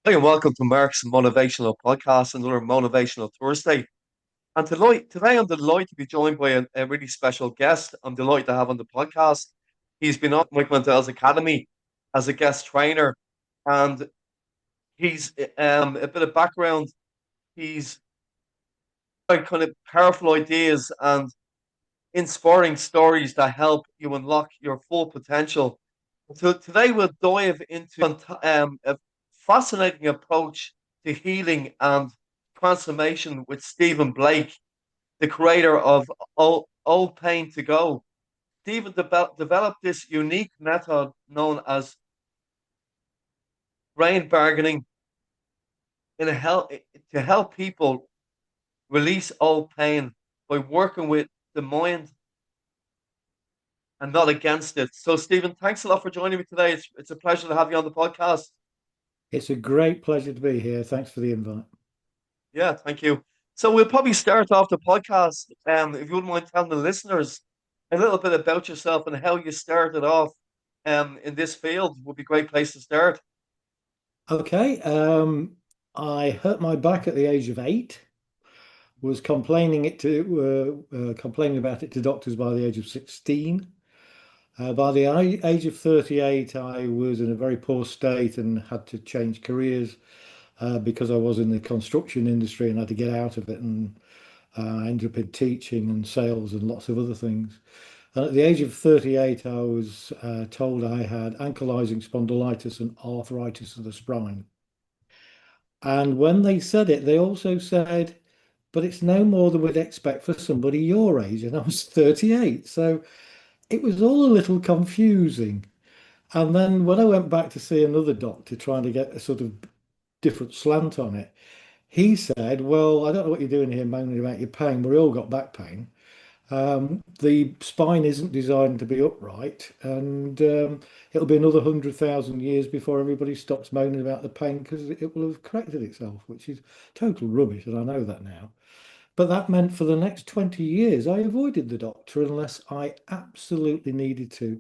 Hi, and welcome to Mark's Motivational Podcast, another Motivational Thursday. And today I'm delighted to be joined by a really special guest. I'm delighted to have on the podcast. He's been on Mike Mantel's Academy as a guest trainer, and he's a bit of background. He's got kind of powerful ideas and inspiring stories that help you unlock your full potential. So today we'll dive into a fascinating approach to healing and transformation with Stephen Blake, the creator of Old Pain to Go. Stephen developed this unique method known as brain bargaining in a help to help people release old pain by working with the mind and not against it. So, Stephen, thanks a lot for joining me today. It's a pleasure to have you on the podcast. It's a great pleasure to be here. Thanks for the invite. Yeah, thank you. So we'll probably start off the podcast. If you wouldn't mind telling the listeners a little bit about yourself and how you started off in this field would be a great place to start. Okay, I hurt my back at the age of 8. Was complaining about it to doctors by the age of 16. By the age of 38, I was in a very poor state and had to change careers because I was in the construction industry and had to get out of it. And I ended up in teaching and sales and lots of other things. And at the age of 38, I was told I had ankylosing spondylitis and arthritis of the spine. And when they said it, they also said, but it's no more than we'd expect for somebody your age. And I was 38. So it was all a little confusing. And then when I went back to see another doctor trying to get a sort of different slant on it, he said, well, I don't know what you're doing here moaning about your pain. We all got back pain. The spine isn't designed to be upright, and it'll be another 100,000 years before everybody stops moaning about the pain because it will have corrected itself, which is total rubbish, and I know that now. But that meant for the next 20 years, I avoided the doctor unless I absolutely needed to.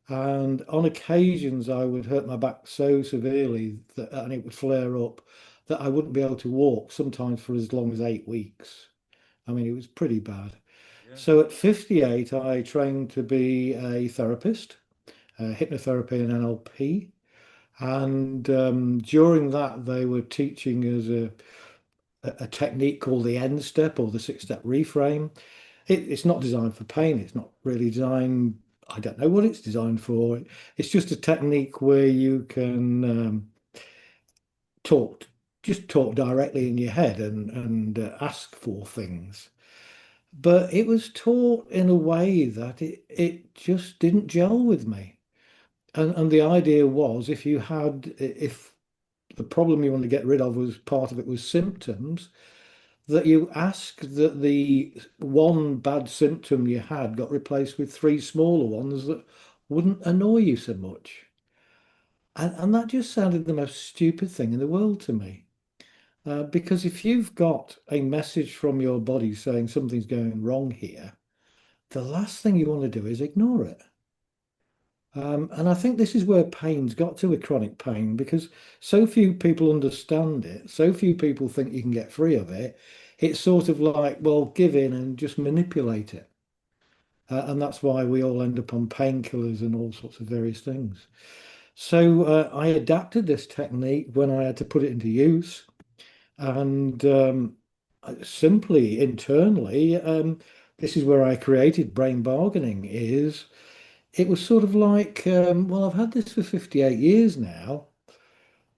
And on occasions, I would hurt my back so severely that, and it would flare up, that I wouldn't be able to walk, sometimes for as long as 8 weeks. I mean, it was pretty bad. Yeah, So at 58, I trained to be a therapist, hypnotherapy and NLP. And during that, they were teaching us a technique called the end step or the six-step reframe. It's not designed for pain. It's not really designed, I don't know what it's designed for. It's just a technique where you can talk, just talk directly in your head and ask for things. But it was taught in a way that it just didn't gel with me. And the idea was if the problem you want to get rid of was part of it was symptoms, that you ask that the one bad symptom you had got replaced with three smaller ones that wouldn't annoy you so much. And that just sounded the most stupid thing in the world to me. Because if you've got a message from your body saying something's going wrong here, the last thing you want to do is ignore it. And I think this is where pain's got to with chronic pain because so few people understand it. So few people think you can get free of it. It's sort of like, well, give in and just manipulate it. And that's why we all end up on painkillers and all sorts of various things. So I adapted this technique when I had to put it into use. And simply internally, this is where I created brain bargaining is it was sort of like, well, I've had this for 58 years now,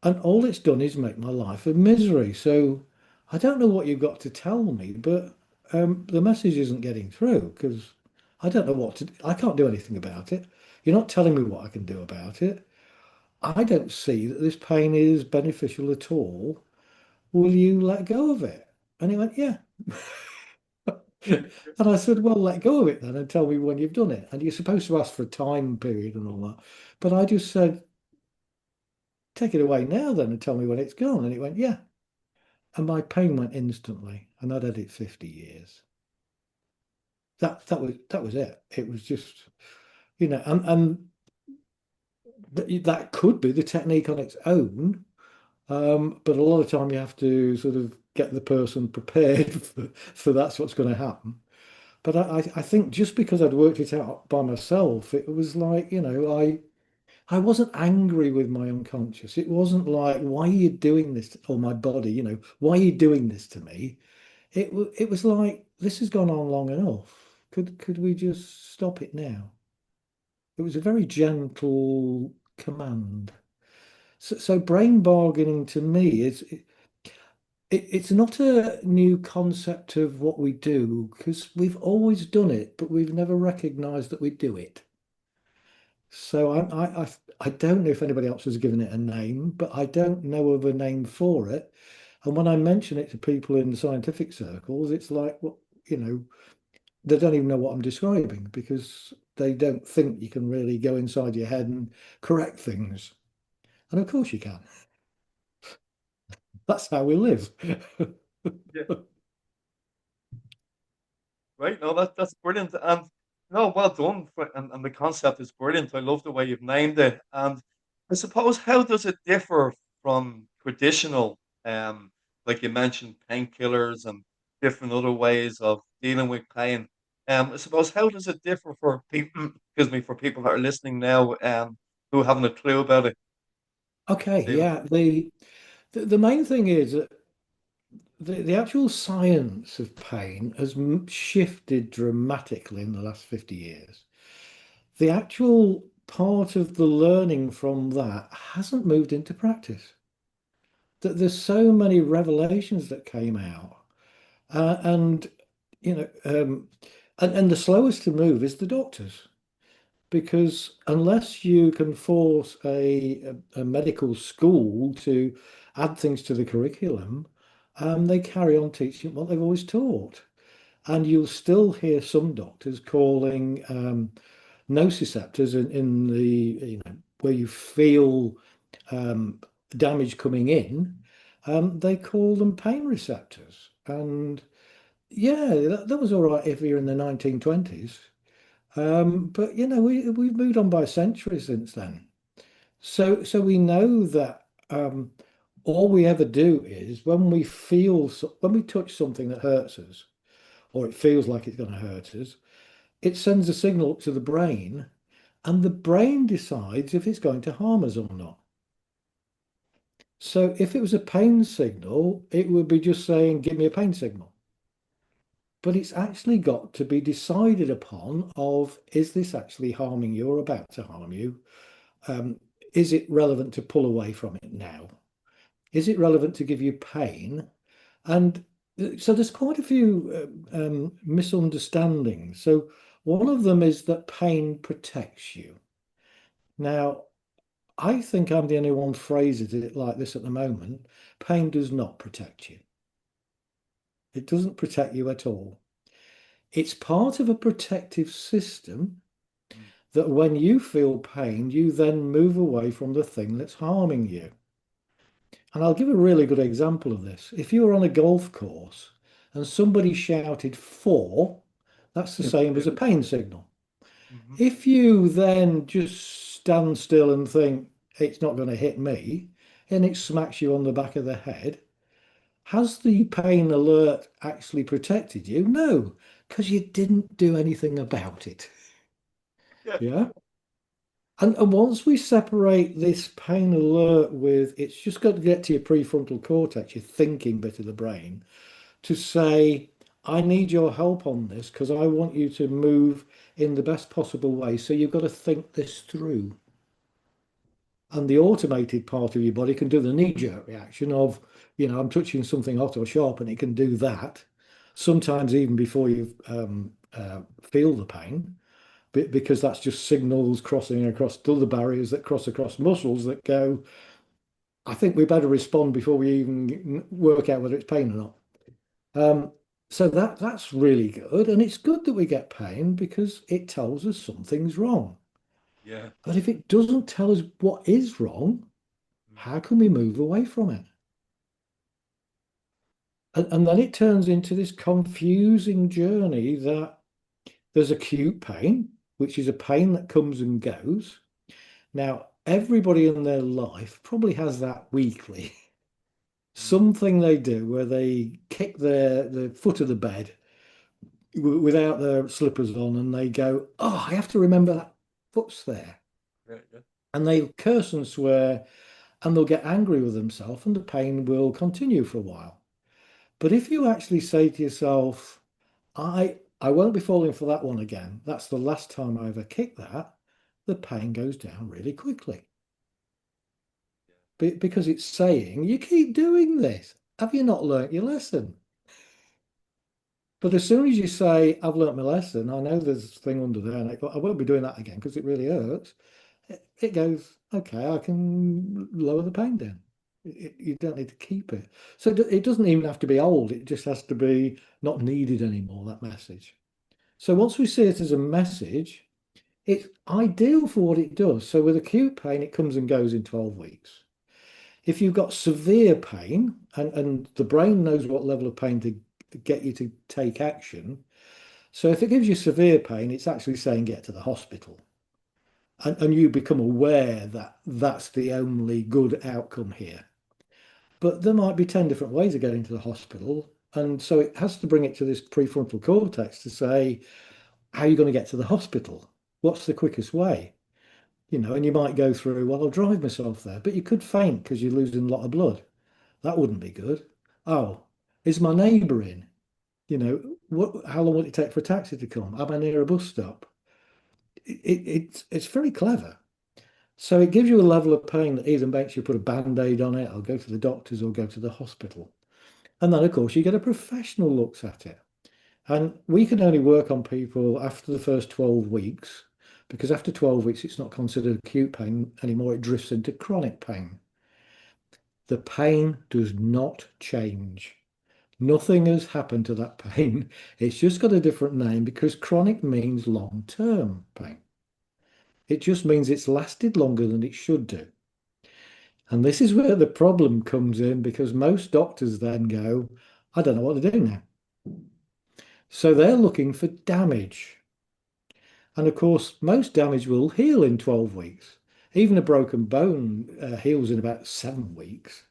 and all it's done is make my life a misery. So I don't know what you've got to tell me, but the message isn't getting through because I don't know what to, I can't do anything about it. You're not telling me what I can do about it. I don't see that this pain is beneficial at all. Will you let go of it? And he went, yeah. And I said, well, let go of it then and tell me when you've done it. And you're supposed to ask for a time period and all that. But I just said, take it away now then and tell me when it's gone. And it went, yeah. And my pain went instantly. And I'd had it 50 years. That was it. It was just, and that could be the technique on its own. But a lot of time you have to sort of get the person prepared for that's what's going to happen. But I think just because I'd worked it out by myself, it was like, I wasn't angry with my unconscious. It wasn't like, why are you doing this? Or my body, why are you doing this to me? It was like, this has gone on long enough. Could we just stop it now? It was a very gentle command. So brain bargaining to me it's not a new concept of what we do because we've always done it, but we've never recognized that we do it. So I don't know if anybody else has given it a name, but I don't know of a name for it. And when I mention it to people in scientific circles, it's like, well, they don't even know what I'm describing because they don't think you can really go inside your head and correct things. And of course you can. That's how we live. Yeah. Right. No, that's brilliant. And no, well done. And the concept is brilliant. I love the way you've named it. And I suppose, how does it differ from traditional, like you mentioned, painkillers and different other ways of dealing with pain? I suppose, how does it differ for people, excuse me, for people that are listening now, who haven't a clue about it? Okay, Stephen? yeah. The main thing is that the actual science of pain has shifted dramatically in the last 50 years. The actual part of the learning from that hasn't moved into practice. That there's so many revelations that came out, and you know, and the slowest to move is the doctors because unless you can force a medical school to add things to the curriculum, they carry on teaching what they've always taught. And you'll still hear some doctors calling nociceptors in the, where you feel um, damage coming in, they call them pain receptors. And yeah, that was all right if you're in the 1920s. But we've moved on by a century since then. So we know that all we ever do is when we touch something that hurts us, or it feels like it's going to hurt us, it sends a signal to the brain, and the brain decides if it's going to harm us or not. So if it was a pain signal, it would be just saying, give me a pain signal. But it's actually got to be decided upon of, is this actually harming you or about to harm you? Um, is it relevant to pull away from it now? Is it relevant to give you pain? And so there's quite a few misunderstandings. So one of them is that pain protects you. Now, I think I'm the only one phrasing it like this at the moment. Pain does not protect you. It doesn't protect you at all. It's part of a protective system Mm. that when you feel pain, you then move away from the thing that's harming you. And I'll give a really good example of this. If you were on a golf course and somebody shouted four, that's the same Yeah. as a pain signal. Hmm. If you then just stand still and think it's not going to hit me, and it smacks you on the back of the head, has the pain alert actually protected you? No, because you didn't do anything about it. Yeah. Yeah. And once we separate this pain alert with, it's just got to get to your prefrontal cortex, your thinking bit of the brain, to say, I need your help on this because I want you to move in the best possible way. So you've got to think this through. And the automated part of your body can do the knee-jerk reaction of, I'm touching something hot or sharp, and it can do that. Sometimes even before you feel the pain, because that's just signals crossing across other barriers that cross across muscles that go, I think we better respond before we even work out whether it's pain or not. So that's really good. And it's good that we get pain because it tells us something's wrong. Yeah. But if it doesn't tell us what is wrong, Mm. how can we move away from it? And then it turns into this confusing journey that there's acute pain, which is a pain that comes and goes. Now, everybody in their life probably has that weekly. something they do where they kick the foot of the bed without their slippers on and they go, "Oh, I have to remember that foot's there." Yeah, yeah, And they curse and swear and they'll get angry with themselves and the pain will continue for a while. But if you actually say to yourself, I won't be falling for that one again. That's the last time I ever kick that. The pain goes down really quickly because it's saying, you keep doing this. Have you not learnt your lesson? But as soon as you say, I've learnt my lesson, I know there's a thing under there, and I won't be doing that again because it really hurts. It goes, okay, I can lower the pain down. You don't need to keep it. So it doesn't even have to be old. It just has to be not needed anymore, that message. So once we see it as a message, it's ideal for what it does. So with acute pain, it comes and goes in 12 weeks. If you've got severe pain and the brain knows what level of pain to get you to take action. So if it gives you severe pain, it's actually saying get to the hospital. And you become aware that that's the only good outcome here. But there might be 10 different ways of getting to the hospital. And so it has to bring it to this prefrontal cortex to say, how are you going to get to the hospital? What's the quickest way? And you might go through, well, I'll drive myself there, but you could faint because you're losing a lot of blood. That wouldn't be good. Oh, is my neighbour in? How long will it take for a taxi to come? Am I near a bus stop? It's very clever. So it gives you a level of pain that either makes you put a band-aid on it or go to the doctors or go to the hospital. And then, of course, you get a professional looks at it. And we can only work on people after the first 12 weeks, because after 12 weeks, it's not considered acute pain anymore. It drifts into chronic pain. The pain does not change. Nothing has happened to that pain. It's just got a different name because chronic means long-term pain. It just means it's lasted longer than it should do. And this is where the problem comes in because most doctors then go, I don't know what to do now. So they're looking for damage. And of course, most damage will heal in 12 weeks. Even a broken bone heals in about 7 weeks.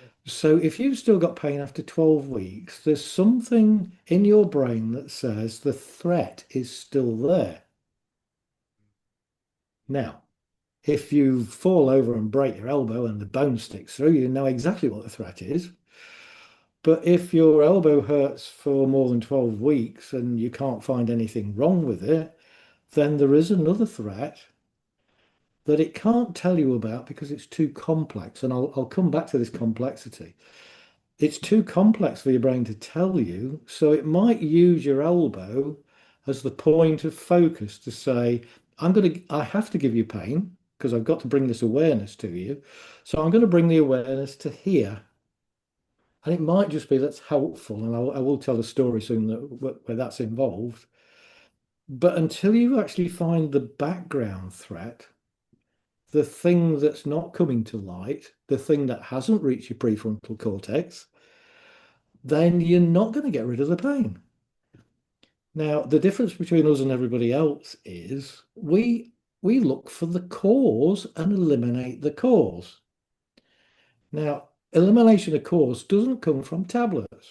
yeah. So if you've still got pain after 12 weeks, there's something in your brain that says the threat is still there. Now, if you fall over and break your elbow and the bone sticks through, you know exactly what the threat is. But if your elbow hurts for more than 12 weeks and you can't find anything wrong with it, then there is another threat that it can't tell you about because it's too complex. And I'll come back to this complexity. It's too complex for your brain to tell you. So it might use your elbow as the point of focus to say, I have to give you pain because I've got to bring this awareness to you. So I'm going to bring the awareness to here. And it might just be that's helpful. And I will tell a story soon where that's involved. But until you actually find the background threat, the thing that's not coming to light, the thing that hasn't reached your prefrontal cortex, then you're not going to get rid of the pain. Now, the difference between us and everybody else is we look for the cause and eliminate the cause. Now, elimination of cause doesn't come from tablets.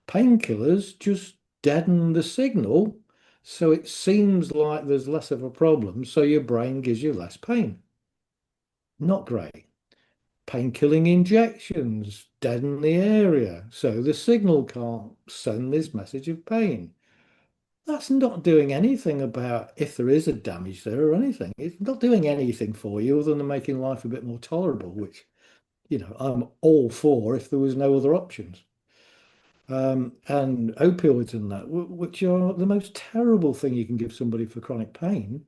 Painkillers just deaden the signal, so it seems like there's less of a problem, so your brain gives you less pain. Not great. Pain-killing injections deaden the area, so the signal can't send this message of pain. That's not doing anything about if there is a damage there or anything. It's not doing anything for you other than making life a bit more tolerable, which, I'm all for if there was no other options. And opioids and that, which are the most terrible thing you can give somebody for chronic pain,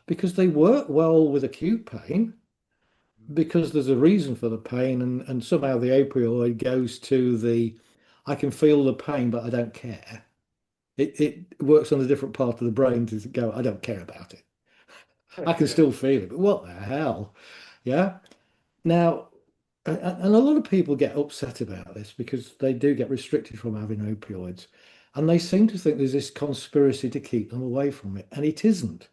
because they work well with acute pain, because there's a reason for the pain, and somehow the opioid goes to I can feel the pain, but I don't care. It works on a different part of the brain to go, I don't care about it. I can Yeah. still feel it, but what the hell? Yeah. Now, and a lot of people get upset about this because they do get restricted from having opioids. And they seem to think there's this conspiracy to keep them away from it. And it isn't.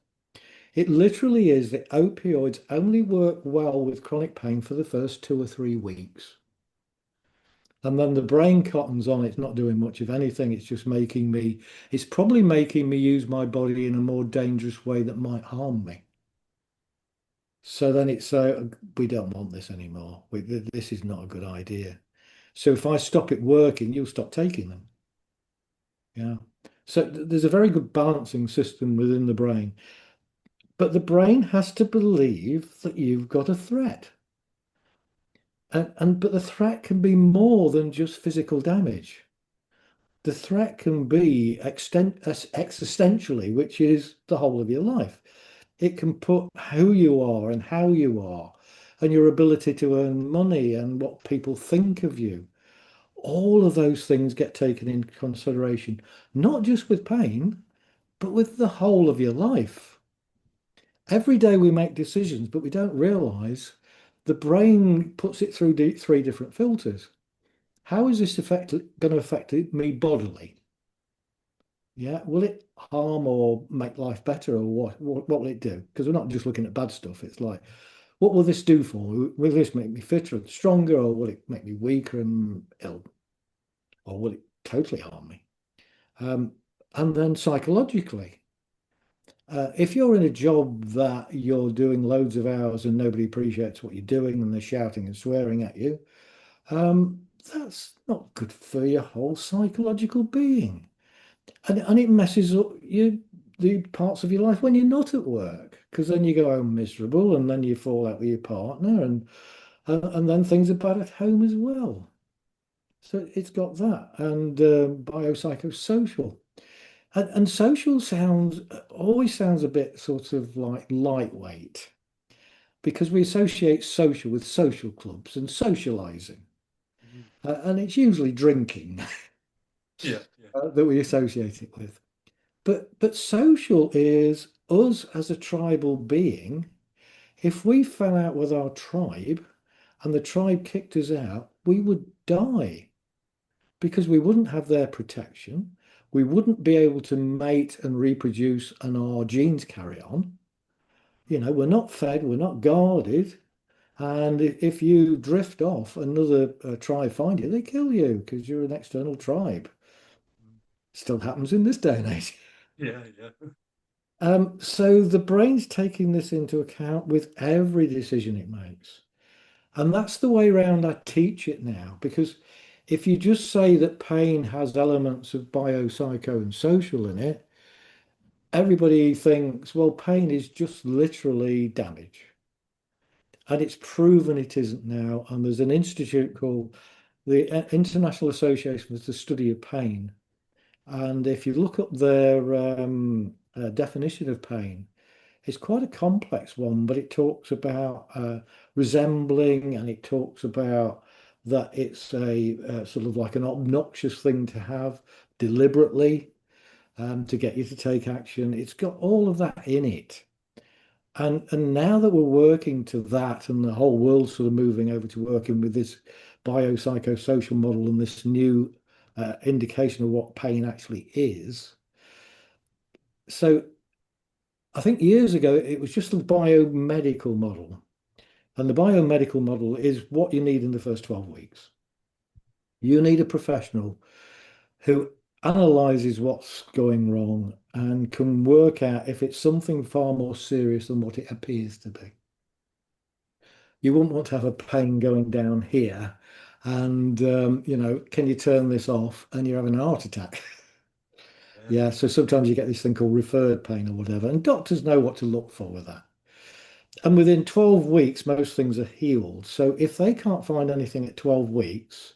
It literally is that opioids only work well with chronic pain for the first 2 or 3 weeks. And then the brain cottons on, it's not doing much of anything. It's just making me, it's probably making me use my body in a more dangerous way that might harm me. So then it's, we don't want this anymore. This is not a good idea. So if I stop it working, you'll stop taking them. Yeah. So there's a very good balancing system within the brain. But the brain has to believe that you've got a threat. And but the threat can be more than just physical damage. The threat can be existentially, which is the whole of your life. It can put who you are and how you are and your ability to earn money and what people think of you. All of those things get taken into consideration, not just with pain, but with the whole of your life. Every day we make decisions, but we don't realize the brain puts it through three different filters. How is this going to affect me bodily? Yeah, will it harm or make life better, or what will it do? Because we're not just looking at bad stuff. It's like, what will this do for me? Will this make me fitter and stronger, or will it make me weaker and ill, or will it totally harm me? Um, and then psychologically, if you're in a job that you're doing loads of hours and nobody appreciates what you're doing and they're shouting and swearing at you, that's not good for your whole psychological being. And it messes up the parts of your life when you're not at work, because then you go home miserable and then you fall out with your partner and then things are bad at home as well. So it's got that and biopsychosocial. And social sounds always sounds a bit sort of like lightweight because we associate social with social clubs and socializing. Mhm. And it's usually drinking Yeah, yeah. that we associate it with. But social is us as a tribal being. If we fell out with our tribe and the tribe kicked us out, we would die because we wouldn't have their protection. We wouldn't be able to mate and reproduce and our genes carry on. You know, we're not fed, we're not guarded. And if you drift off, another tribe find you, they kill you because you're an external tribe. Mm. Still happens in this day and age. Yeah, yeah. So the brain's taking this into account with every decision it makes. And that's the way around I teach it now, because if you just say that pain has elements of biopsycho and social in it, everybody thinks, well, pain is just literally damage. And it's proven it isn't now. And there's an institute called the International Association for the Study of Pain. And if you look up their definition of pain, it's quite a complex one, but it talks about resembling and it talks about that it's a sort of like an obnoxious thing to have deliberately to get you to take action. It's got all of that in it. And now that we're working to that and the whole world's sort of moving over to working with this biopsychosocial model and this new indication of what pain actually is. So I think years ago it was just the biomedical model. And the biomedical model is what you need in the first 12 weeks. You need a professional who analyzes what's going wrong and can work out if it's something far more serious than what it appears to be. You wouldn't want to have a pain going down here and, can you turn this off and you're having a heart attack? Yeah. Yeah, so sometimes you get this thing called referred pain or whatever, and doctors know what to look for with that. And within 12 weeks, most things are healed. So if they can't find anything at 12 weeks,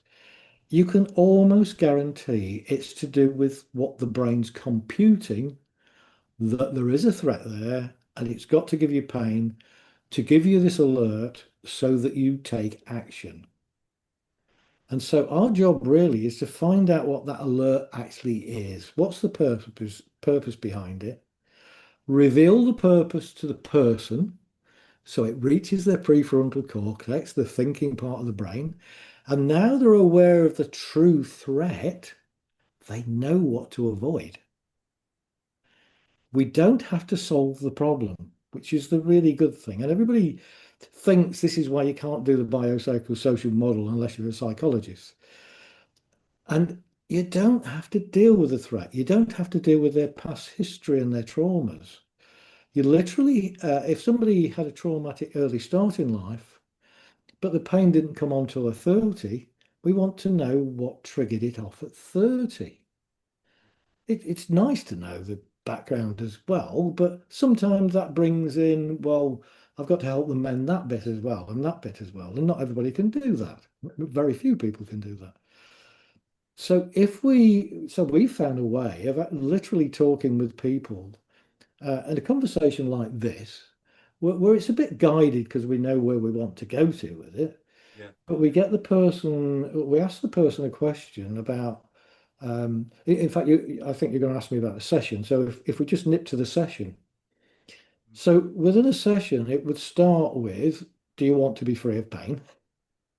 you can almost guarantee it's to do with what the brain's computing, that there is a threat there and it's got to give you pain to give you this alert so that you take action. And so our job really is to find out what that alert actually is. What's the purpose behind it? Reveal the purpose to the person so it reaches their prefrontal cortex, the thinking part of the brain. And now they're aware of the true threat, they know what to avoid. We don't have to solve the problem, which is the really good thing. And everybody thinks this is why you can't do the biopsychosocial model unless you're a psychologist. And you don't have to deal with the threat. You don't have to deal with their past history and their traumas. You literally, if somebody had a traumatic early start in life, but the pain didn't come on till they're 30, we want to know what triggered it off at 30. It's nice to know the background as well, but sometimes that brings in, well, I've got to help them mend that bit as well and that bit as well. And not everybody can do that. Very few people can do that. So we found a way of literally talking with people and a conversation like this, where it's a bit guided because we know where we want to go to with it, Yeah. but we ask the person a question about, in fact, I think you're going to ask me about a session. So if we just nip to the session, so within a session, it would start with, do you want to be free of pain?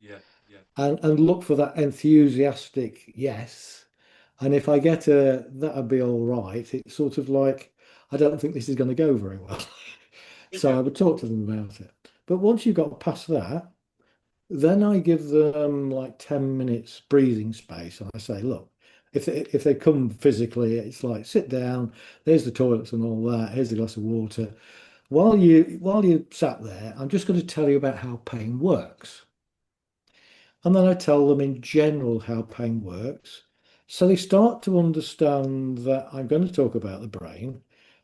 Yeah. Yeah. And look for that enthusiastic yes. And if I get a that'll be all right, it's sort of like, I don't think this is going to go very well. So Yeah. I would talk to them about it. But once you've got past that, then I give them like 10 minutes breathing space. And I say, look, if they come physically, it's like sit down, there's the toilets and all that, here's a glass of water. While you sat there, I'm just going to tell you about how pain works. And then I tell them in general how pain works. So they start to understand that I'm going to talk about the brain.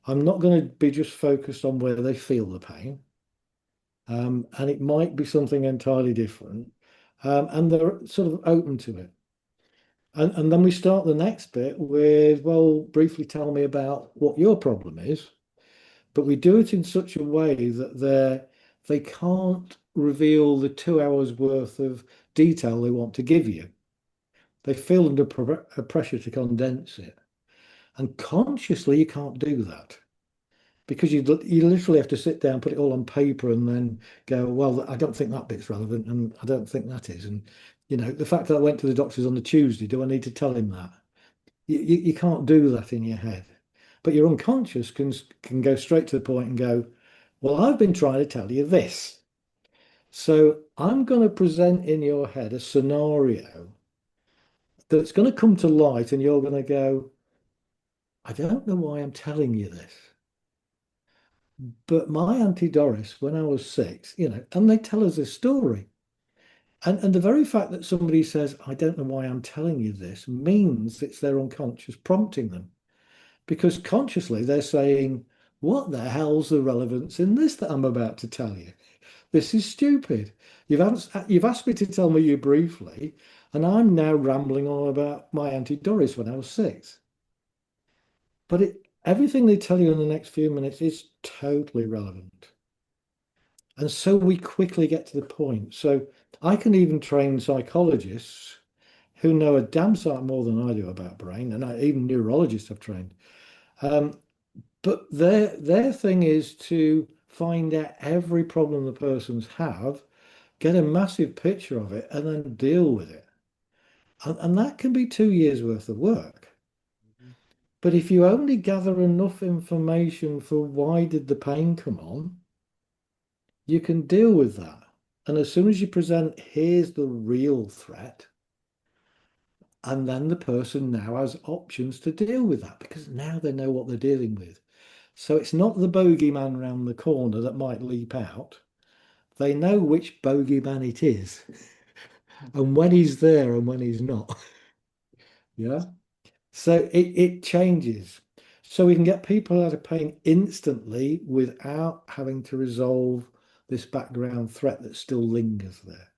I'm not going to be just focused on where they feel the pain. And it might be something entirely different. And they're sort of open to it. And then we start the next bit with, well, briefly tell me about what your problem is. But we do it in such a way that they can't reveal the 2 hours worth of detail they want to give you. They feel under pressure to condense it. And consciously, you can't do that because you literally have to sit down, put it all on paper, and then go, well, I don't think that bit's relevant, and I don't think that is. And the fact that I went to the doctor's on the Tuesday, do I need to tell him that? You can't do that in your head, but your unconscious can go straight to the point and go, well, I've been trying to tell you this. So I'm going to present in your head a scenario that's going to come to light, and you're going to go, I don't know why I'm telling you this. But my Auntie Doris, when I was 6, and they tell us this story. And the very fact that somebody says, I don't know why I'm telling you this, means it's their unconscious prompting them. Because consciously they're saying, what the hell's the relevance in this that I'm about to tell you? This is stupid. You've asked me to tell me you briefly, and I'm now rambling on about my Auntie Doris when I was 6. But everything they tell you in the next few minutes is totally relevant. And so we quickly get to the point. So I can even train psychologists who know a damn sight more than I do about brain, and even neurologists I've trained. But their thing is to find out every problem the persons have, get a massive picture of it, and then deal with it. And that can be 2 years worth of work. Mhm. But if you only gather enough information for why did the pain come on, you can deal with that. And as soon as you present, here's the real threat, and then the person now has options to deal with that because now they know what they're dealing with. So it's not the bogeyman round the corner that might leap out. They know which bogeyman it is and when he's there and when he's not. Yeah. So it changes. So we can get people out of pain instantly without having to resolve this background threat that still lingers there.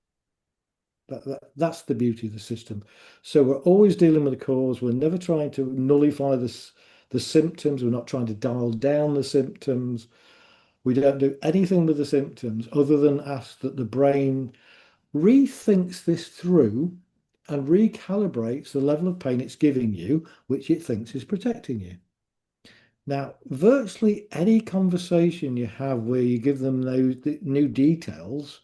That's the beauty of the system. So we're always dealing with the cause. We're never trying to nullify the symptoms. We're not trying to dial down the symptoms. We don't do anything with the symptoms other than ask that the brain rethinks this through and recalibrates the level of pain it's giving you, which it thinks is protecting you. Now, virtually any conversation you have where you give them those new details,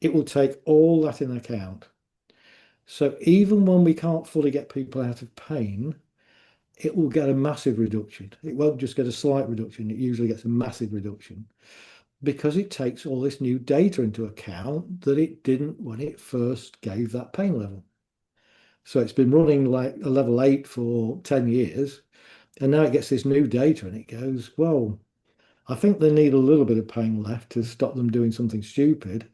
it will take all that in account. So even when we can't fully get people out of pain, it will get a massive reduction. It won't just get a slight reduction, it usually gets a massive reduction because it takes all this new data into account that it didn't when it first gave that pain level. So it's been running like a level 8 for 10 years. And now it gets this new data and it goes, well, I think they need a little bit of pain left to stop them doing something stupid,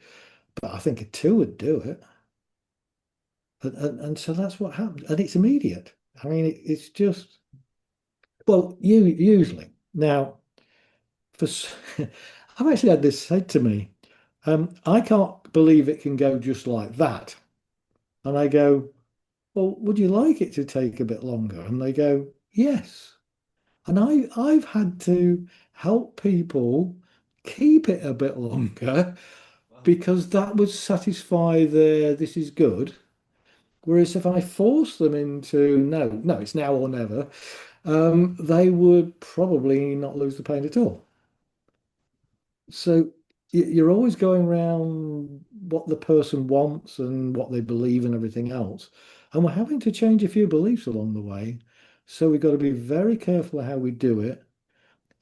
but I think a 2 would do it. And so that's what happens. And it's immediate. I mean, it's just, well, usually. Now, for I've actually had this said to me, I can't believe it can go just like that. And I go, well, would you like it to take a bit longer? And they go, yes. And I've had to help people keep it a bit longer Well, because that would satisfy their this is good. Whereas if I force them into no, it's now or never, they would probably not lose the pain at all. So you're always going around what the person wants and what they believe and everything else. And we're having to change a few beliefs along the way. So we've got to be very careful of how we do it.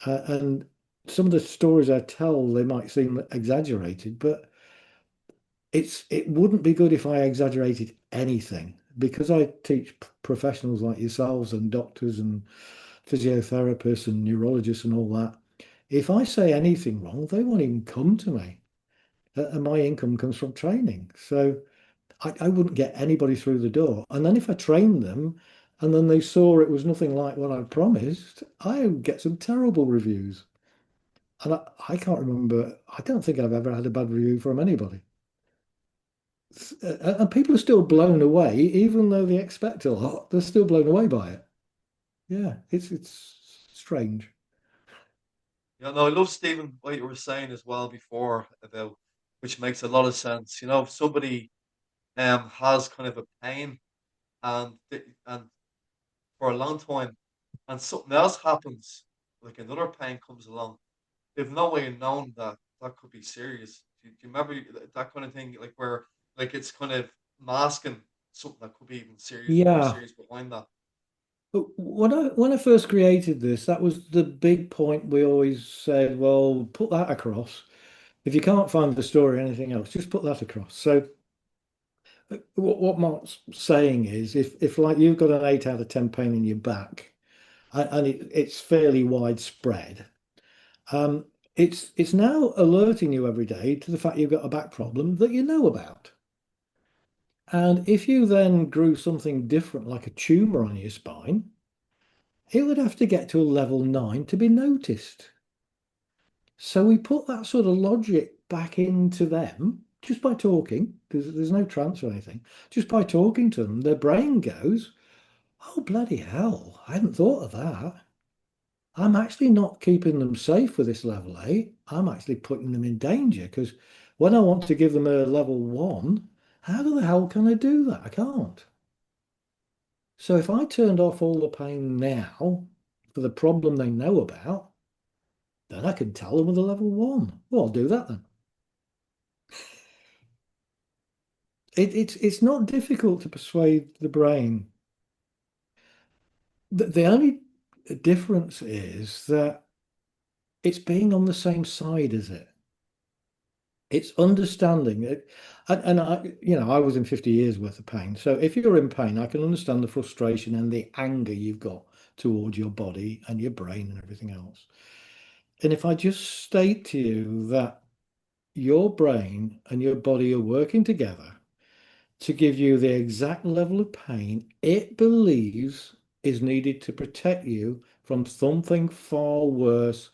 And some of the stories I tell, they might seem exaggerated, but it wouldn't be good if I exaggerated anything because I teach professionals like yourselves and doctors and physiotherapists and neurologists and all that. If I say anything wrong, they won't even come to me. And my income comes from training. So I wouldn't get anybody through the door. And then if I trained them and then they saw it was nothing like what I promised, I would get some terrible reviews. And I can't remember, I don't think I've ever had a bad review from anybody. And people are still blown away, even though they expect a lot, they're still blown away by it. Yeah, it's strange. yeah, no, I love Stephen what you were saying as well before about which makes a lot of sense. You know, if somebody has kind of a pain and for a long time and something else happens, like another pain comes along, they've no way of knowing that that could be serious. Do you remember that kind of thing, like where like it's kind of masking something that could be even serious, more Yeah. serious behind that? But when I first created this, that was the big point we always said, well, put that across. If you can't find the story or anything else, just put that across. So what Mark's saying is if like you've got an 8 out of 10 pain in your back and it's fairly widespread, um, it's now alerting you every day to the fact you've got a back problem that you know about. And if you then grew something different, like a tumor on your spine, it would have to get to a level 9 to be noticed. So we put that sort of logic back into them just by talking, because there's no trance or anything. Just by talking to them, their brain goes, oh, bloody hell, I hadn't thought of that. I'm actually not keeping them safe with this level 8. I'm actually putting them in danger because when I want to give them a level 1, how the hell can I do that? I can't. So if I turned off all the pain now for the problem they know about, then I can tell them with a level 1. Well, I'll do that then. It's not difficult to persuade the brain. The only difference is that it's being on the same side as it. It's understanding it. And I was in 50 years worth of pain. So if you're in pain, I can understand the frustration and the anger you've got towards your body and your brain and everything else. And if I just state to you that your brain and your body are working together to give you the exact level of pain it believes is needed to protect you from something far worse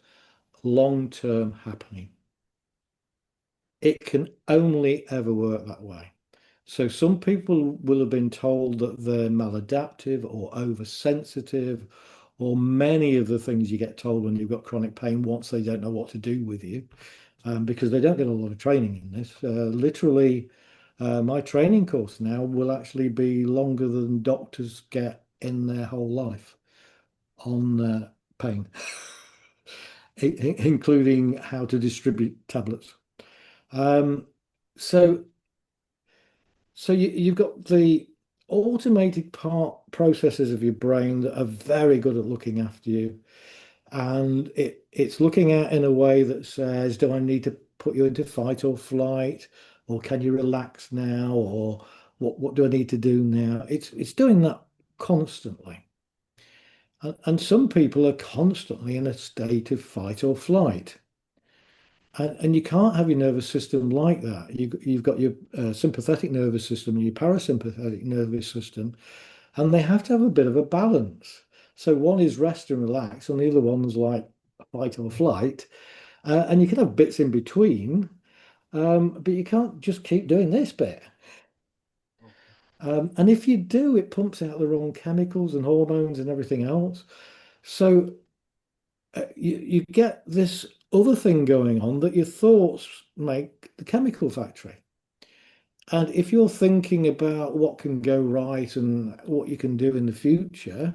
long term happening. It can only ever work that way. So some people will have been told that they're maladaptive or oversensitive, or many of the things you get told when you've got chronic pain once they don't know what to do with you, because they don't get a lot of training in this. Literally, my training course now will actually be longer than doctors get in their whole life on pain, including how to distribute tablets. Um, so, so you've got the automated part processes of your brain that are very good at looking after you, and it's looking at in a way that says, do I need to put you into fight or flight, or can you relax now, or what do I need to do now? It's doing that constantly. And some people are constantly in a state of fight or flight. And you can't have your nervous system like that. You've got your sympathetic nervous system and your parasympathetic nervous system, and they have to have a bit of a balance. So one is rest and relax, and the other one's like fight or flight. And you can have bits in between, but you can't just keep doing this bit. Okay. And if you do, it pumps out the wrong chemicals and hormones and everything else. So you get this other thing going on that your thoughts make the chemical factory. And if you're thinking about what can go right and what you can do in the future,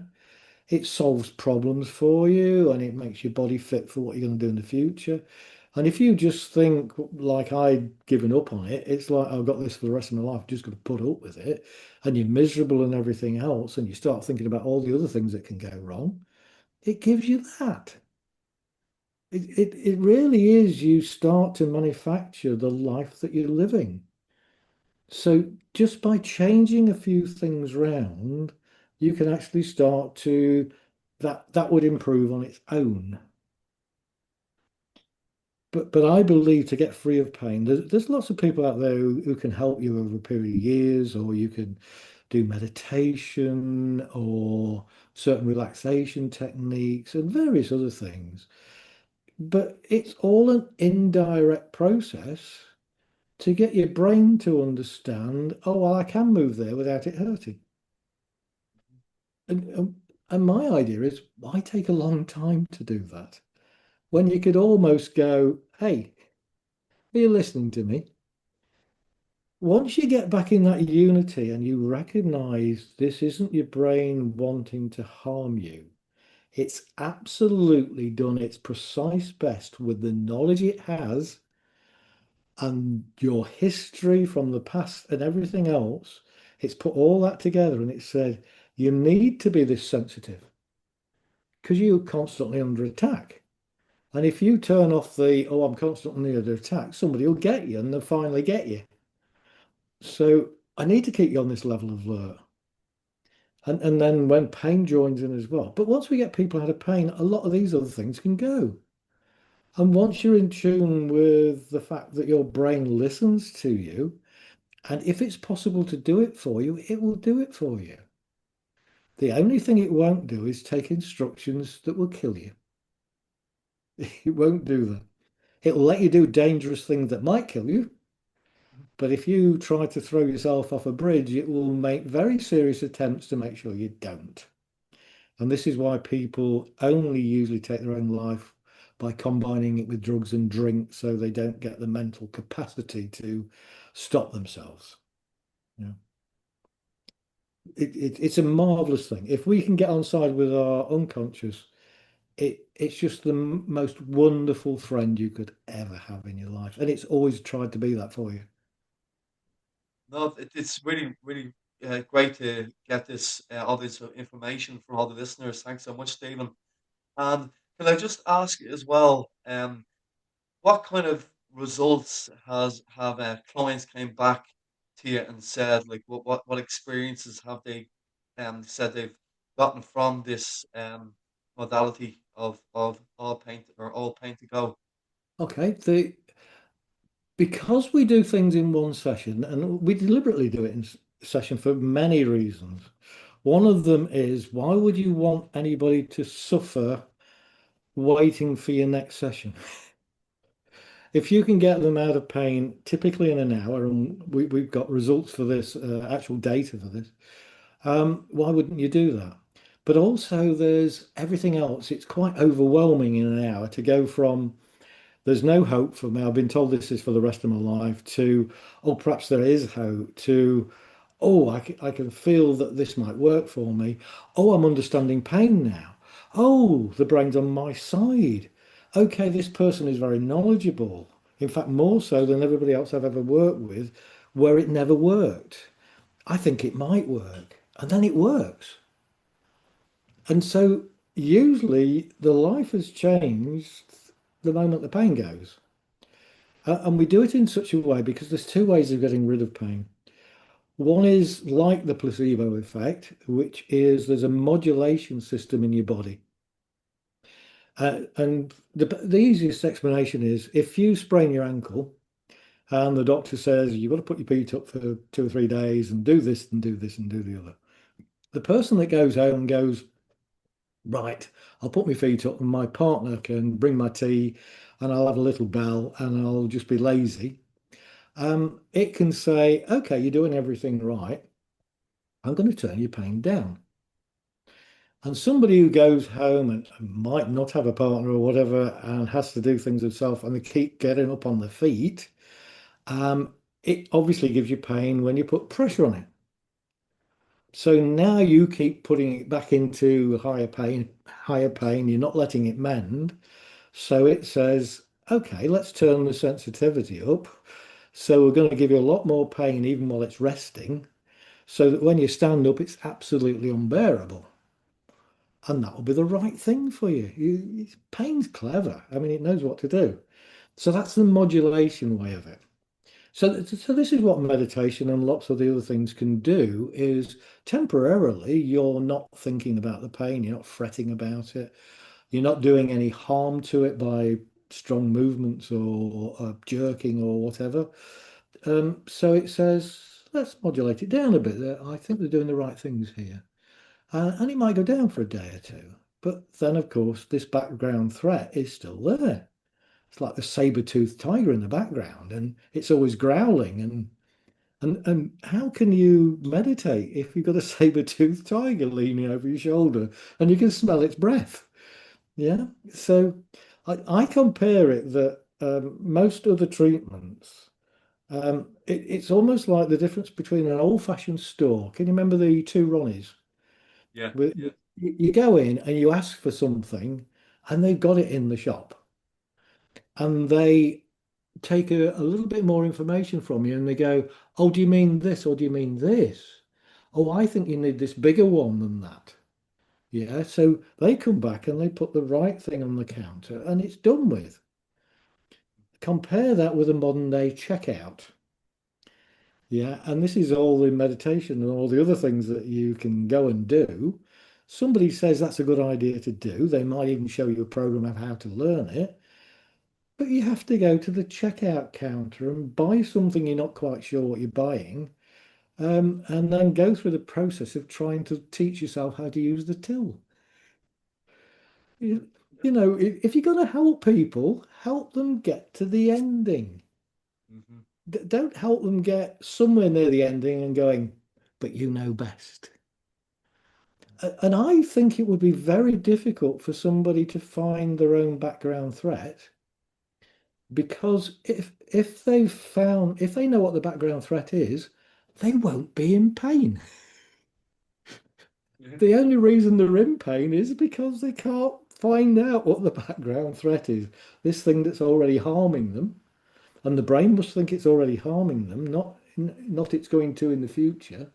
it solves problems for you and it makes your body fit for what you're going to do in the future. And if you just think like I'd given up on it, it's like I've got this for the rest of my life, just got to put up with it, and you're miserable and everything else, and you start thinking about all the other things that can go wrong, it gives you that. It really is, you start to manufacture the life that you're living. So just by changing a few things round, you can actually start to that would improve on its own. But I believe to get free of pain, there's lots of people out there who can help you over a period of years, or you can do meditation or certain relaxation techniques and various other things. But it's all an indirect process to get your brain to understand, oh, well, I can move there without it hurting. And my idea is, why take a long time to do that? When you could almost go, hey, are you listening to me? Once you get back in that unity and you recognize this isn't your brain wanting to harm you, it's absolutely done its precise best with the knowledge it has and your history from the past and everything else. It's put all that together and it said, you need to be this sensitive because you're constantly under attack. And if you turn off the, oh, I'm constantly under attack, somebody will get you and they'll finally get you. So I need to keep you on this level of alert. And then when pain joins in as well. But once we get people out of pain, a lot of these other things can go. And once you're in tune with the fact that your brain listens to you, and if it's possible to do it for you, it will do it for you. The only thing it won't do is take instructions that will kill you. It won't do that. It will let you do dangerous things that might kill you. But if you try to throw yourself off a bridge, it will make very serious attempts to make sure you don't. And this is why people only usually take their own life by combining it with drugs and drink so they don't get the mental capacity to stop themselves. Yeah. It's a marvelous thing. If we can get on side with our unconscious, it's just the most wonderful friend you could ever have in your life. And it's always tried to be that for you. No, it's really, really great to get this all this information from all the listeners. Thanks so much, Stephen. And can I just ask as well, what kind of results has have clients came back to you and said, like, what experiences have they said they've gotten from this modality of all paint or all paint to go? Okay, because we do things in one session, and we deliberately do it in session for many reasons. One of them is, why would you want anybody to suffer waiting for your next session? If you can get them out of pain, typically in an hour, and we've got results for this, actual data for this, why wouldn't you do that? But also, there's everything else. It's quite overwhelming in an hour to go from there's no hope for me, I've been told this is for the rest of my life, to, oh, perhaps there is hope, to, oh, I can feel that this might work for me. Oh, I'm understanding pain now. Oh, the brain's on my side. Okay, this person is very knowledgeable. In fact, more so than everybody else I've ever worked with, where it never worked. I think it might work. And then it works. And so usually the life has changed the moment the pain goes. And we do it in such a way because there's two ways of getting rid of pain. One is like the placebo effect, which is there's a modulation system in your body. And the easiest explanation is if you sprain your ankle and the doctor says you've got to put your feet up for 2 or 3 days and do this and do this and do the other. The person that goes home and goes, right, I'll put my feet up and my partner can bring my tea and I'll have a little bell and I'll just be lazy. It can say, okay, you're doing everything right. I'm going to turn your pain down. And somebody who goes home and might not have a partner or whatever and has to do things themselves and they keep getting up on their feet, um, it obviously gives you pain when you put pressure on it. So now you keep putting it back into higher pain, you're not letting it mend. So it says, okay, let's turn the sensitivity up. So we're going to give you a lot more pain even while it's resting, so that when you stand up, it's absolutely unbearable. And that will be the right thing for you. Pain's clever. I mean, it knows what to do. So that's the modulation way of it. So this is what meditation and lots of the other things can do is temporarily you're not thinking about the pain, you're not fretting about it, you're not doing any harm to it by strong movements or jerking or whatever. So it says, let's modulate it down a bit. I think they're doing the right things here. And it might go down for a day or two. But then, of course, this background threat is still there. It's like the saber-toothed tiger in the background, and it's always growling. And how can you meditate if you've got a saber-toothed tiger leaning over your shoulder and you can smell its breath? Yeah. So I compare it that most other treatments, it's almost like the difference between an old-fashioned store. Can you remember the two Ronnies? Yeah, yeah. You go in and you ask for something, and they've got it in the shop, and they take a little bit more information from you, and they go, "Oh, do you mean this, or do you mean this? Oh, I think you need this bigger one than that." Yeah, so they come back and they put the right thing on the counter, and it's done with. Compare that with a modern day checkout. Yeah, and this is all the meditation and all the other things that you can go and do. Somebody says that's a good idea to do. They might even show you a program of how to learn it. But you have to go to the checkout counter and buy something you're not quite sure what you're buying, and then go through the process of trying to teach yourself how to use the till. You, you know, if you're going to help people, help them get to the ending. Hmm. Don't help them get somewhere near the ending and going, but you know best. And I think it would be very difficult for somebody to find their own background threat because if they know what the background threat is, they won't be in pain. Yeah. The only reason they're in pain is because they can't find out what the background threat is. This thing that's already harming them, and the brain must think it's already harming them, not it's going to in the future.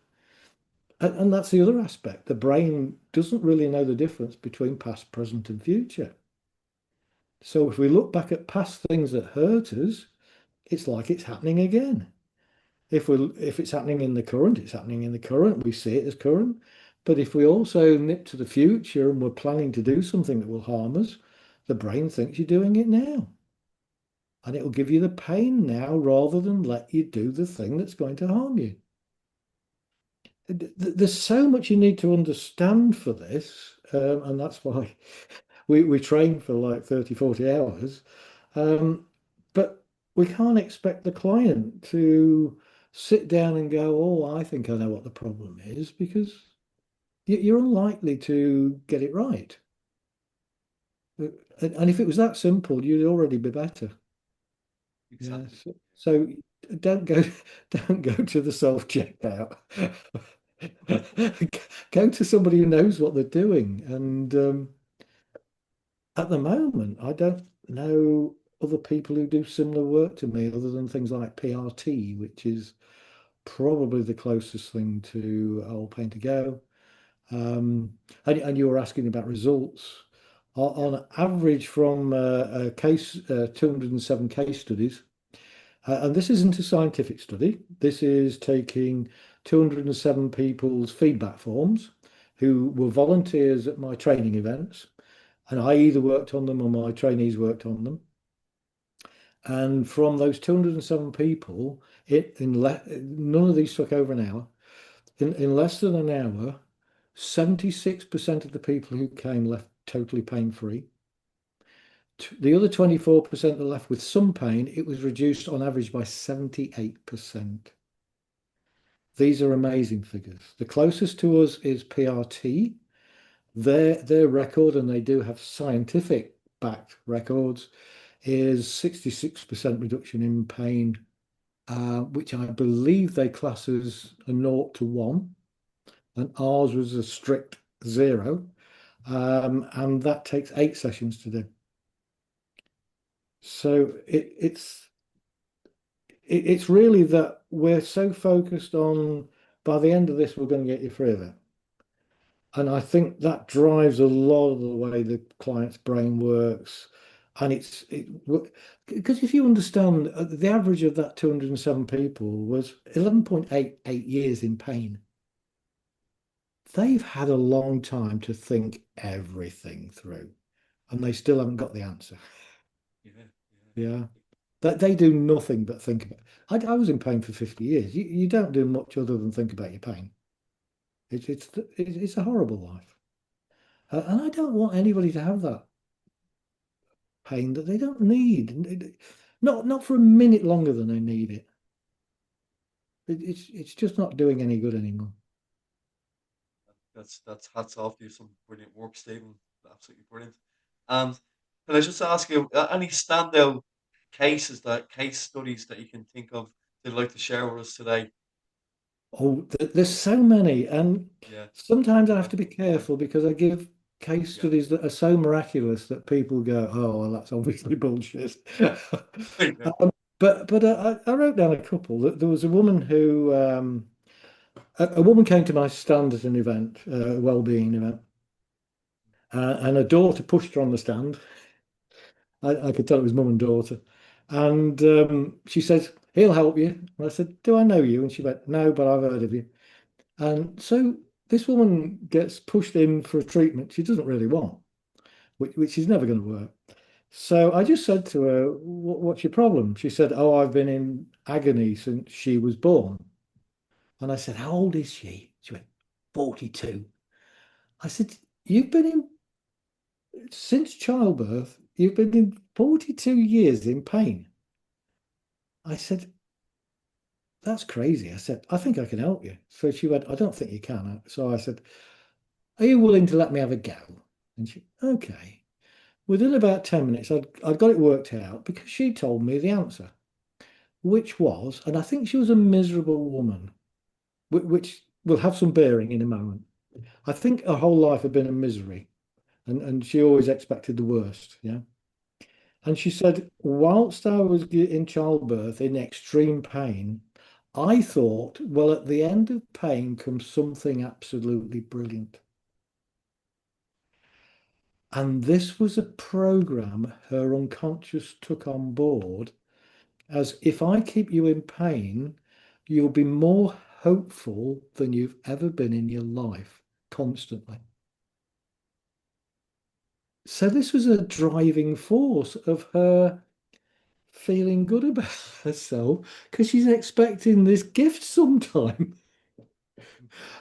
And that's the other aspect. The brain doesn't really know the difference between past, present, and future. So if we look back at past things that hurt us, it's like it's happening again. If it's happening in the current, it's happening in the current. We see it as current. But if we also nip to the future and we're planning to do something that will harm us, the brain thinks you're doing it now. And it will give you the pain now rather than let you do the thing that's going to harm you. There's so much you need to understand for this. And that's why we train for like 30, 40 hours. Um, but we can't expect the client to sit down and go, oh, I think I know what the problem is, because you're unlikely to get it right. And if it was that simple, you'd already be better. Yeah. Exactly. So don't go don't go to the self-checkout. Go to somebody who knows what they're doing. And at the moment, I don't know other people who do similar work to me other than things like PRT, which is probably the closest thing to old pain to go. And you were asking about results. On average, from a case, 207 case studies, and this isn't a scientific study. This is taking 207 people's feedback forms who were volunteers at my training events, and I either worked on them or my trainees worked on them. And from those 207 people, none of these took over an hour. In less than an hour, 76% of the people who came left totally pain-free. The other 24% that left with some pain, it was reduced on average by 78%. These are amazing figures. The closest to us is PRT. Their record, and they do have scientific backed records, is 66% reduction in pain, which I believe they class as a 0 to 1, and ours was a strict 0, and that takes 8 sessions to do. So it's really that we're so focused on, by the end of this, we're going to get you through of it. And I think that drives a lot of the way the client's brain works. And because if you understand, the average of that 207 people was 11.88 years in pain. They've had a long time to think everything through, and they still haven't got the answer. Yeah, Yeah. That they do nothing but think about. I was in pain for 50 years. You don't do much other than think about your pain. It's a horrible life. And I don't want anybody to have that pain that they don't need. Not for a minute longer than they need it. It's just not doing any good anymore. that's hats off to you. Some brilliant work, Stephen. Absolutely brilliant. And can I just ask you any standout case studies that you can think of that you'd like to share with us today? Oh, there's so many, and Yeah, sometimes I yeah, have to be careful because I give case yeah. studies that are so miraculous that people go, "Oh, well, that's obviously bullshit." Yeah, But I wrote down a couple. There was a woman who a woman came to my stand at an event, a well-being event, and a daughter pushed her on the stand. I could tell it was mum and daughter, and she says, "He'll help you." And I said, "Do I know you?" And she went, "No, but I've heard of you." And so this woman gets pushed in for a treatment she doesn't really want, which is never going to work. So I just said to her, "What's your problem?" She said, "Oh, I've been in agony since she was born." And I said, "How old is she?" She went, 42. I said, "You've been in, since childbirth, you've been in 42 years in pain." I said, "That's crazy." I said, "I think I can help you." So she went, "I don't think you can." So I said, "Are you willing to let me have a go?" And she, "Okay." Within about 10 minutes, I'd got it worked out because she told me the answer, which was, and I think she was a miserable woman, which will have some bearing in a moment. I think her whole life had been a misery, and she always expected the worst. Yeah. And she said, whilst I was in childbirth in extreme pain, I thought, well, at the end of pain comes something absolutely brilliant. And this was a program her unconscious took on board as, if I keep you in pain, you'll be more hopeful than you've ever been in your life, constantly. So this was a driving force of her feeling good about herself because she's expecting this gift sometime,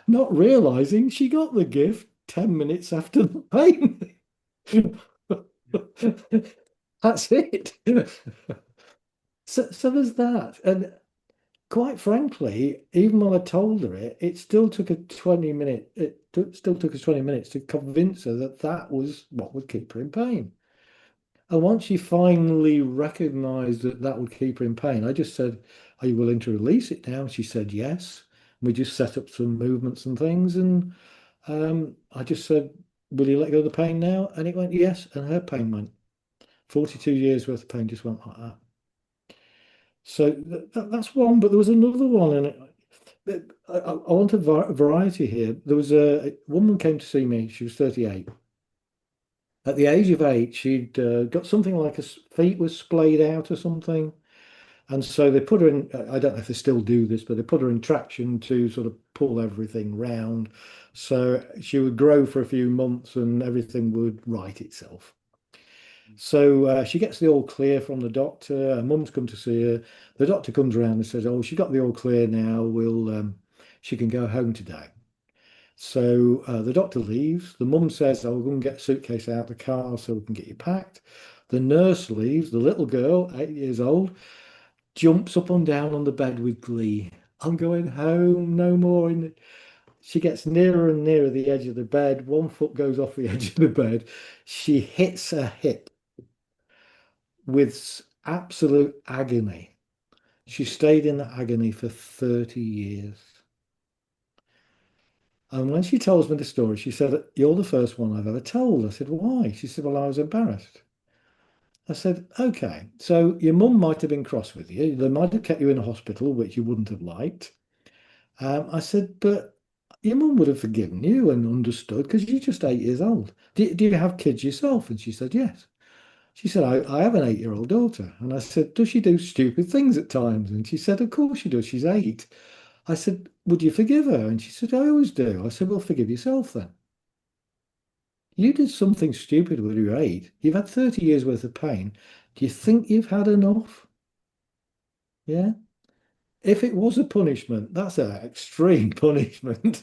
not realizing she got the gift 10 minutes after the pain. That's it. So there's that. And quite frankly, even when I told her it still took a 20 minute, still took us 20 minutes to convince her that that was what would keep her in pain. And once she finally recognized that that would keep her in pain, I just said, "Are you willing to release it now?" She said, "Yes." We just set up some movements and things. And I just said, "Will you let go of the pain now?" And it went, yes. And her pain went. 42 years worth of pain just went like that. So that's one. But there was another one. And I want a variety here. There was a woman came to see me. She was 38. At the age of 8, she'd got something like feet was splayed out or something. And so they put her in, I don't know if they still do this, but they put her in traction to sort of pull everything round. So she would grow for a few months and everything would right itself. So she gets the all clear from the doctor. Her mum's come to see her. The doctor comes around and says, "Oh, she got the all clear now. She can go home today." So the doctor leaves. The mum says, "Oh, we're going to get a suitcase out of the car so we can get you packed." The nurse leaves. The little girl, 8 years old, jumps up and down on the bed with glee. I'm going home, no more. And she gets nearer and nearer the edge of the bed. One foot goes off the edge of the bed. She hits her hip with absolute agony. She stayed in that agony for 30 years. And when she tells me the story, she said, "You're the first one I've ever told." I said, "Why?" She said, "Well, I was embarrassed." I said, "Okay, so your mum might have been cross with you. They might have kept you in a hospital, which you wouldn't have liked." I said, "But your mum would have forgiven you and understood because you're just 8 years old. Do you have kids yourself?" And she said, "Yes." She said, I have an 8-year-old daughter." And I said, "Does she do stupid things at times?" And she said, "Of course she does. She's 8." I said, "Would you forgive her?" And she said, "I always do." I said, "Well, forgive yourself then. You did something stupid when you were 8. You've had 30 years worth of pain. Do you think you've had enough? Yeah. If it was a punishment, that's an extreme punishment.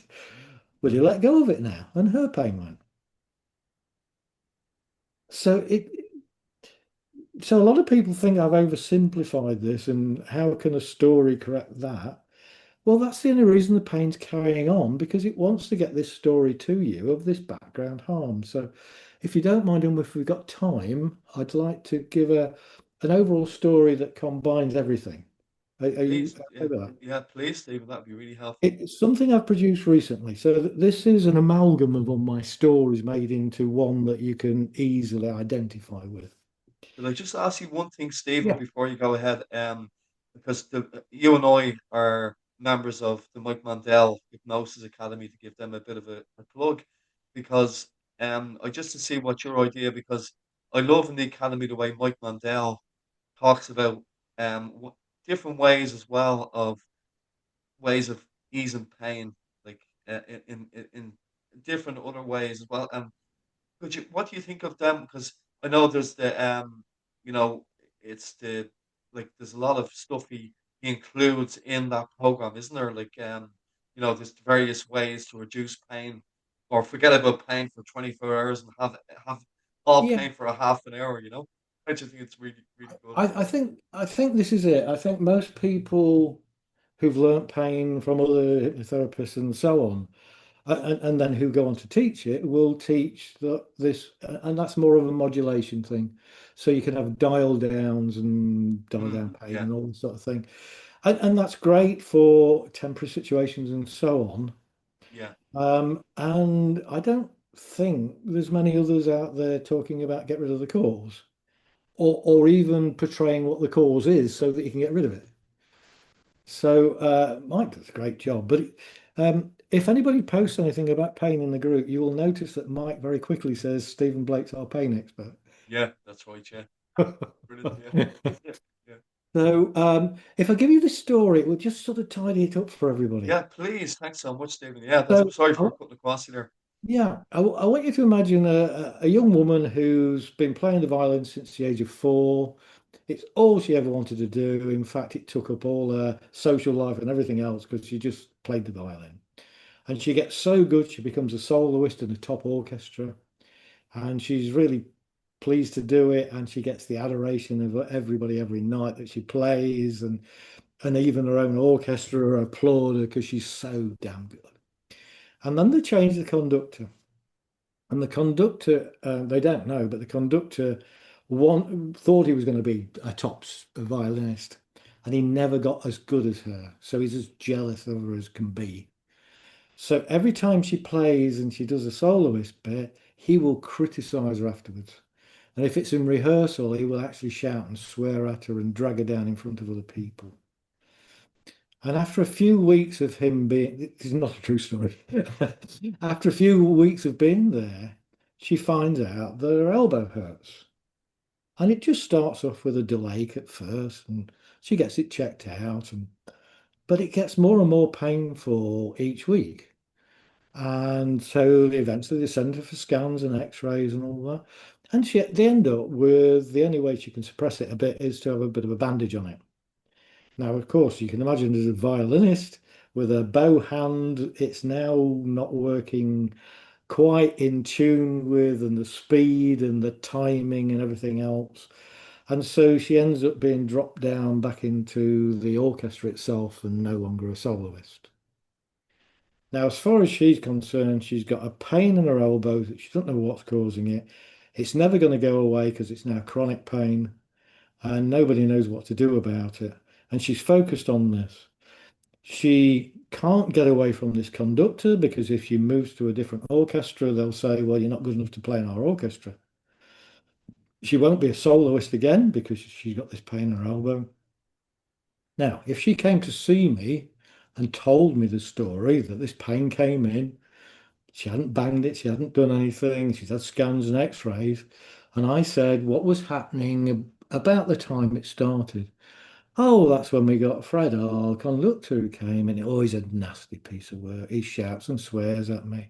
Will you let go of it now?" And her pain went. So it so a lot of people think I've oversimplified this and how can a story correct that? Well, that's the only reason the pain's carrying on because it wants to get this story to you of this background harm. So if you don't mind, and if we've got time, I'd like to give an overall story that combines everything. Are you Please, okay yeah, with that? yeah, please, Stephen, that'd be really helpful. It's something I've produced recently. So this is an amalgam of all my stories made into one that you can easily identify with. Could I just ask you one thing, Stephen, Yeah. before you go ahead? Because you and I are members of the Mike Mandel Hypnosis Academy, to give them a bit of a plug, because I just to see what your idea, because I love in the academy the way Mike Mandel talks about different ways as well of ways of easing pain, like in different other ways as well. Could you, what do you think of them? Because I know there's you know, it's the like there's a lot of stuff he includes in that program, isn't there? Like there's various ways to reduce pain or forget about pain for 24 hours and have all Yeah. pain for a half an hour. I just think it's really really good. I think this is it. I think most people who've learnt pain from other hypnotherapists and so on, and then who go on to teach it, will teach that this, and that's more of a modulation thing. So you can have dial downs and dial down pain Yeah, and all this sort of thing. And that's great for temporary situations and so on. yeah, And I don't think there's many others out there talking about get rid of the cause or even portraying what the cause is so that you can get rid of it. So Mike does a great job. But if anybody posts anything about pain in the group, you will notice that Mike very quickly says Stephen Blake's our pain expert. yeah. That's right. Yeah, brilliant. Yeah, yeah, yeah. So if I give you this story, it will just sort of tidy it up for everybody. Yeah, please. Thanks so much, Stephen. Yeah, that's So sorry for cutting across you there. yeah, I want you to imagine a young woman who's been playing the violin since the age of 4. It's all she ever wanted to do. In fact, it took up all her social life and everything else because she just played the violin. And she gets so good, she becomes a soloist in a top orchestra. And she's really pleased to do it. And she gets the adoration of everybody every night that she plays. And even her own orchestra applaud her because she's so damn good. And then they change the conductor. And the conductor, they don't know, but the conductor thought he was going to be a top violinist. And he never got as good as her. So he's as jealous of her as can be. So every time she plays and she does a soloist bit, he will criticize her afterwards. And if it's in rehearsal, he will actually shout and swear at her and drag her down in front of other people. And after a few weeks of him being, this is not a true story. After a few weeks of being there, she finds out that her elbow hurts. And it just starts off with a delay at first. And She gets it checked out, but it gets more and more painful each week. And so eventually they send her for scans and x-rays and all that. And they end up with the only way she can suppress it a bit is to have a bit of a bandage on it. Now, of course, you can imagine as a violinist with a bow hand, it's now not working quite in tune with and the speed and the timing and everything else. And so she ends up being dropped down back into the orchestra itself and no longer a soloist. Now, as far as she's concerned, she's got a pain in her elbow that she doesn't know what's causing it. It's never going to go away because it's now chronic pain and nobody knows what to do about it. And she's focused on this. She can't get away from this conductor because if she moves to a different orchestra, they'll say, well, you're not good enough to play in our orchestra. She won't be a soloist again because she's got this pain in her elbow. Now, if she came to see me and told me the story that this pain came in, she hadn't banged it, she hadn't done anything, she's had scans and x-rays, and I said what was happening about the time it started. Oh, that's when we got Fred, our conductor, who came in. Oh, he's a nasty piece of work. He shouts and swears at me.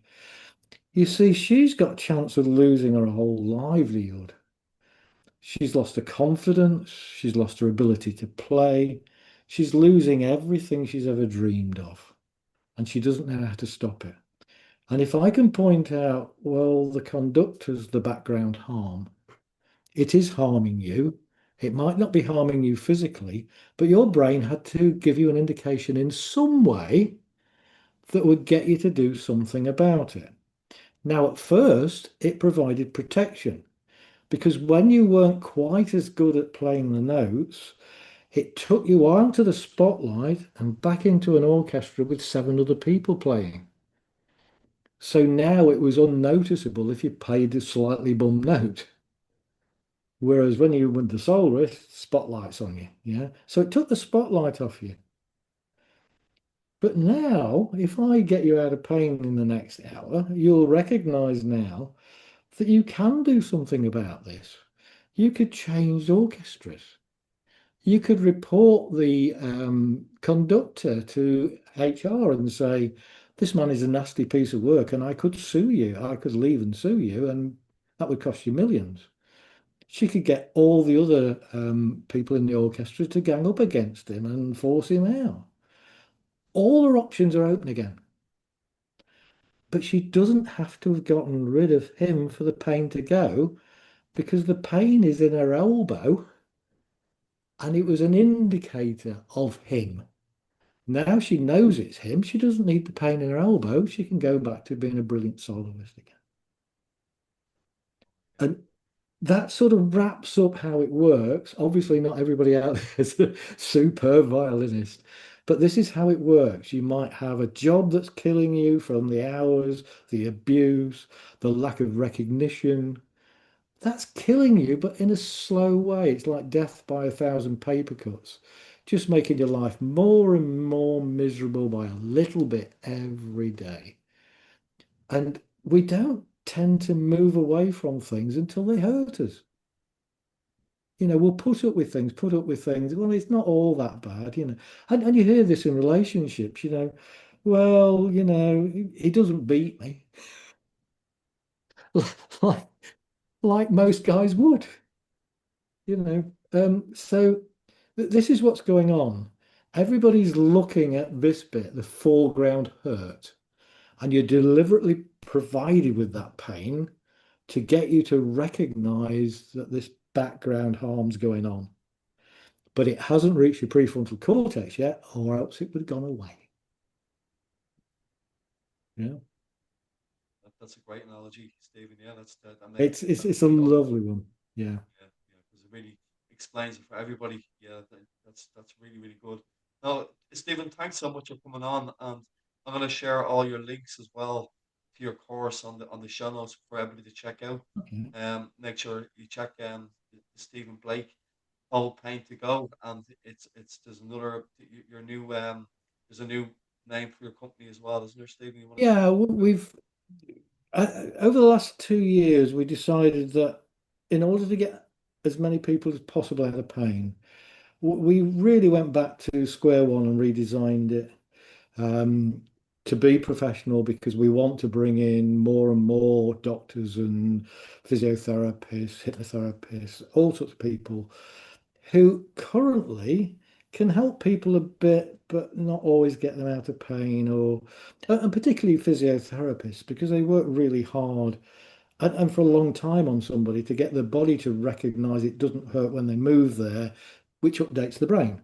You see, she's got a chance of losing her whole livelihood. She's lost her confidence. She's lost her ability to play. She's losing everything she's ever dreamed of. And she doesn't know how to stop it. And if I can point out, well, the conductor's the background harm, it is harming you. It might not be harming you physically, but your brain had to give you an indication in some way that would get you to do something about it. Now, at first, it provided protection because when you weren't quite as good at playing the notes, it took you out of the spotlight and back into an orchestra with seven other people playing. So now it was unnoticeable if you played a slightly bum note. Whereas when you went the soloist, spotlight's on you. Yeah. So it took the spotlight off you. But now, if I get you out of pain in the next hour, you'll recognize now that you can do something about this. You could change orchestras. You could report the conductor to HR and say, this man is a nasty piece of work and I could sue you. I could leave and sue you, and that would cost you millions. She could get all the other people in the orchestra to gang up against him and force him out. All her options are open again. But she doesn't have to have gotten rid of him for the pain to go because the pain is in her elbow and it was an indicator of him. Now she knows it's him. She doesn't need the pain in her elbow. She can go back to being a brilliant soloist again. And that sort of wraps up how it works. Obviously, not everybody out there is a superb violinist, but this is how it works. You might have a job that's killing you from the hours, the abuse, the lack of recognition. That's killing you, but in a slow way. It's like death by a thousand paper cuts, just making your life more and more miserable by a little bit every day. And we don't tend to move away from things until they hurt us. We'll put up with things, put up with things. Well, it's not all that bad. And you hear this in relationships. Well, he doesn't beat me like like most guys would, you know. So this is what's going on. Everybody's looking at this bit, the foreground hurt, and you're deliberately provided with that pain to get you to recognize that this background harm's going on. But it hasn't reached your prefrontal cortex yet, or else it would have gone away. Yeah, That's a great analogy, Stephen. Yeah, that makes it's a lovely one. Yeah. yeah, yeah, because it really explains it for everybody. Yeah, that's really really good. Now, Stephen, thanks so much for coming on, and I'm going to share all your links as well to your course on the show notes for everybody to check out. Okay. Make sure you check Stephen Blake whole pain to go, and it's there's another your new there's a new name for your company as well, isn't there, Stephen? You want to Yeah, we've over the last 2 years, we decided that in order to get as many people as possible out of pain, We really went back to square one and redesigned it um, to be professional because we want to bring in more and more doctors and physiotherapists, hypnotherapists, all sorts of people who currently can help people a bit, but not always get them out of pain, or and particularly physiotherapists because they work really hard and for a long time on somebody to get the body to recognize it doesn't hurt when they move there, which updates the brain.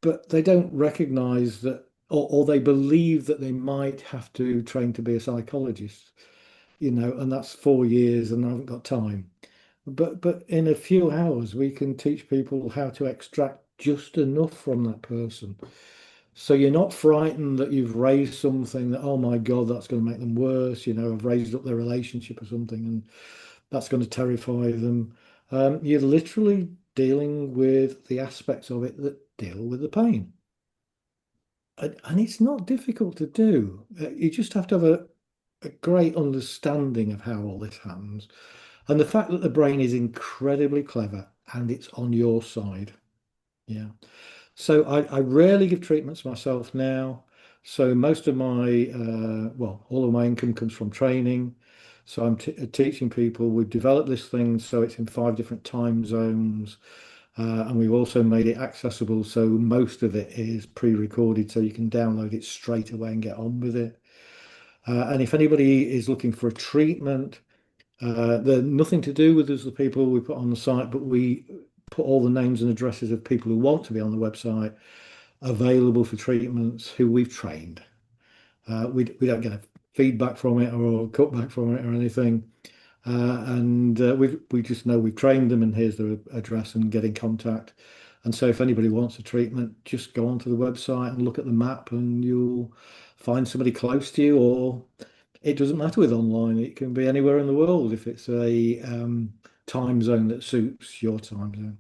But they don't recognize that, or they believe that they might have to train to be a psychologist, and that's 4 years and I haven't got time. But in a few hours, we can teach people how to extract just enough from that person. So you're not frightened that you've raised something that, oh my God, that's going to make them worse. I've raised up their relationship or something, and that's going to terrify them. You're literally dealing with the aspects of it that deal with the pain. And it's not difficult to do. You just have to have a great understanding of how all this happens. And the fact that the brain is incredibly clever and it's on your side. Yeah. So I rarely give treatments myself now. So most of my, well, all of my income comes from training. So I'm t teaching people. We've developed this thing so it's in 5 different time zones. And we've also made it accessible. So most of it is pre-recorded so you can download it straight away and get on with it. And if anybody is looking for a treatment, they're nothing to do with us, the people we put on the site, but we put all the names and addresses of people who want to be on the website available for treatments who we've trained. We don't get a feedback from it or a cutback from it or anything. And we just know we've trained them and here's their address and get in contact. And so if anybody wants a treatment, just go onto the website and look at the map and you'll find somebody close to you, or it doesn't matter with online. It can be anywhere in the world if it's a time zone that suits your time zone.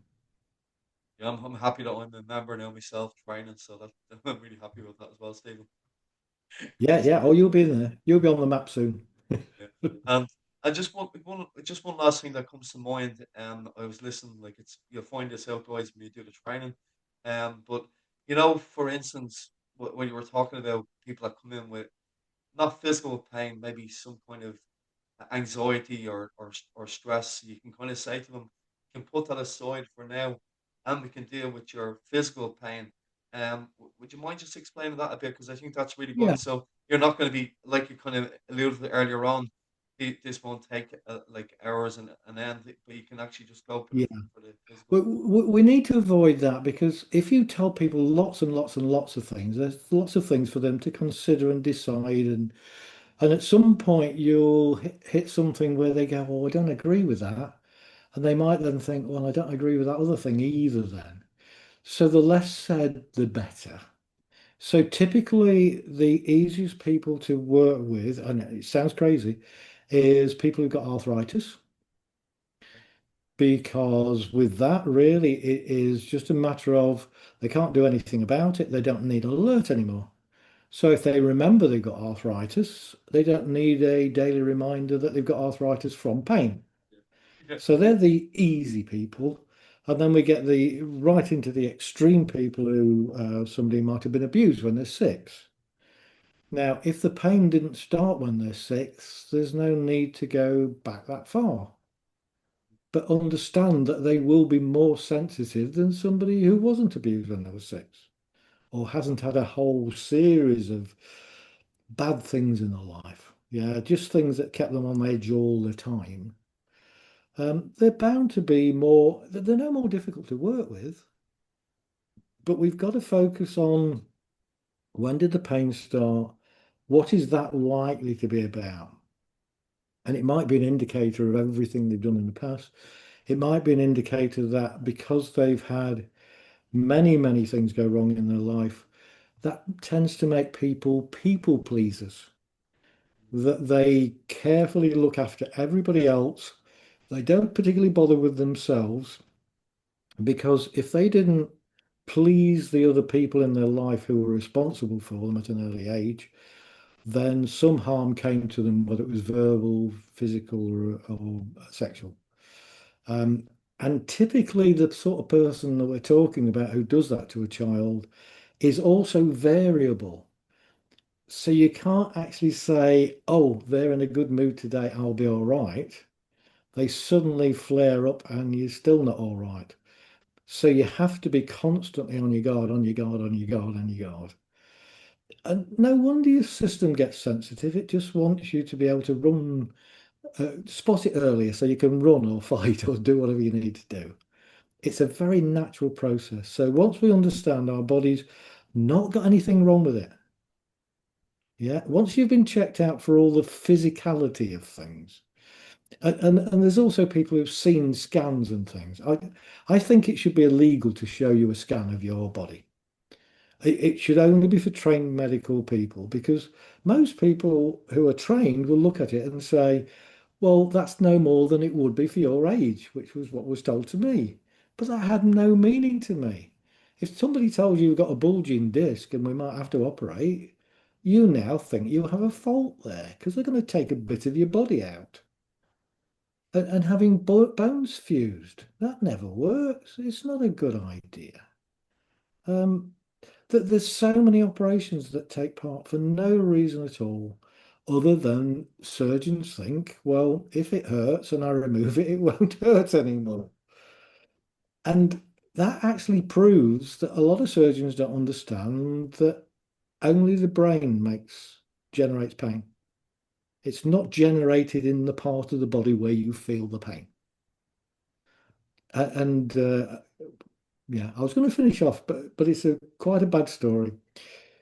Yeah, I'm happy that I'm a member now myself training, so that I'm really happy with that as well, Stephen. Yeah, yeah. So Oh, you'll be in there. You'll be on the map soon. yeah. And I just one last thing that comes to mind. I was listening, like you'll find this out guys when you do the training. But for instance, when you were talking about people that come in with not physical pain, maybe some kind of anxiety or stress, you can kind of say to them, "You can put that aside for now, and we can deal with your physical pain." Would you mind just explaining that a bit? Because I think that's really Yeah, good. So you're not going to be like you kind of alluded to earlier on. This won't take like hours and end, but you can actually just go for the yeah. for the physical. We need to avoid that because if you tell people lots and lots and lots of things, there's lots of things for them to consider and decide. And at some point, you'll hit something where they go, "Oh, I don't agree with that." And they might then think, "Well, I don't agree with that other thing either then." So the less said, the better. So typically, the easiest people to work with, and it sounds crazy, is people who've got arthritis, because with that, really, it is just a matter of they can't do anything about it. They don't need an alert anymore. So if they remember they've got arthritis, they don't need a daily reminder that they've got arthritis from pain. Yeah, yeah, So they're the easy people. And then we get the right into the extreme people who somebody might have been abused when they're 6. Now, if the pain didn't start when they're 6, there's no need to go back that far. But understand that they will be more sensitive than somebody who wasn't abused when they were 6 or hasn't had a whole series of bad things in their life. Yeah, just things that kept them on edge all the time. They're bound to be more, they're no more difficult to work with, but we've got to focus on when did the pain start? What is that likely to be about? And it might be an indicator of everything they've done in the past. It might be an indicator that because they've had many, many things go wrong in their life, that tends to make people pleasers, that they carefully look after everybody else. They don't particularly bother with themselves because if they didn't please the other people in their life who were responsible for them at an early age, then some harm came to them, whether it was verbal, physical, or sexual. And typically, the sort of person that we're talking about who does that to a child is also variable. So you can't actually say, oh, they're in a good mood today, I'll be all right. They suddenly flare up and you're still not all right. So you have to be constantly on your guard, on your guard, on your guard, on your guard. And no wonder your system gets sensitive. It just wants you to be able to run, spot it earlier so you can run or fight or do whatever you need to do. It's a very natural process. So once we understand our body's not got anything wrong with it, yeah, once you've been checked out for all the physicality of things, and there's also people who've seen scans and things. I think it should be illegal to show you a scan of your body. It should only be for trained medical people because most people who are trained will look at it and say, well, that's no more than it would be for your age, which was what was told to me. But that had no meaning to me. If somebody told you you've got a bulging disc and we might have to operate, you now think you have a fault there because they're going to take a bit of your body out. And having bones fused, that never works. It's not a good idea. Um, there's so many operations that take part for no reason at all, other than surgeons think, well, if it hurts and I remove it, it won't hurt anymore. And that actually proves that a lot of surgeons don't understand that only the brain generates pain. It's not generated in the part of the body where you feel the pain. And yeah, I was going to finish off, but it's a quite a bad story.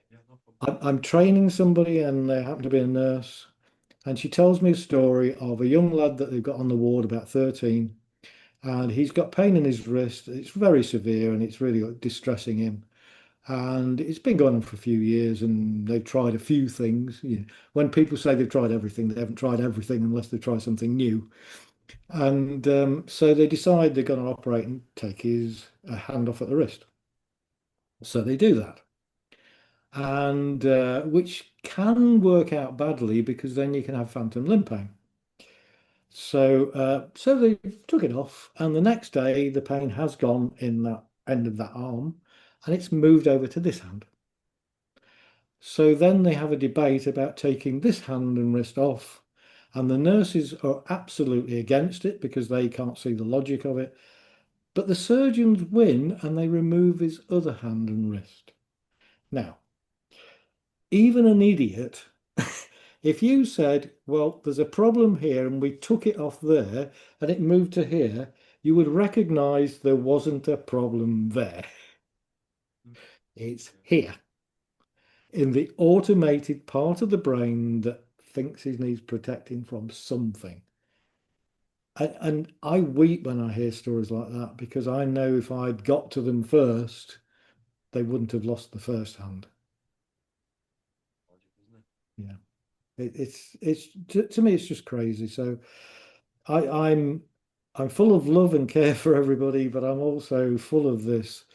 Yeah, no problem. I'm training somebody, and they happen to be a nurse, and she tells me a story of a young lad that they've got on the ward, about 13, and he's got pain in his wrist. It's very severe, and it's really distressing him. And it's been going on for a few years, and they've tried a few things. You know, when people say they've tried everything, they haven't tried everything unless they try something new. And so they decide they're going to operate and take his hand off at the wrist. So they do that, and which can work out badly because then you can have phantom limb pain. So they took it off, and the next day the pain has gone in that end of that arm, and it's moved over to this hand. So then they have a debate about taking this hand and wrist off, and the nurses are absolutely against it because they can't see the logic of it. But the surgeons win, and they remove his other hand and wrist. Now, even an idiot, if you said, well, there's a problem here and we took it off there and it moved to here, you would recognize there wasn't a problem there. Mm. It's Yeah. here in the automated part of the brain that thinks it needs protecting from something. And I weep when I hear stories like that because I know if I'd got to them first, they wouldn't have lost the first hand. Logic, isn't it? Yeah. It's to me it's just crazy. So I, I'm I'm full of love and care for everybody, but I'm also full of this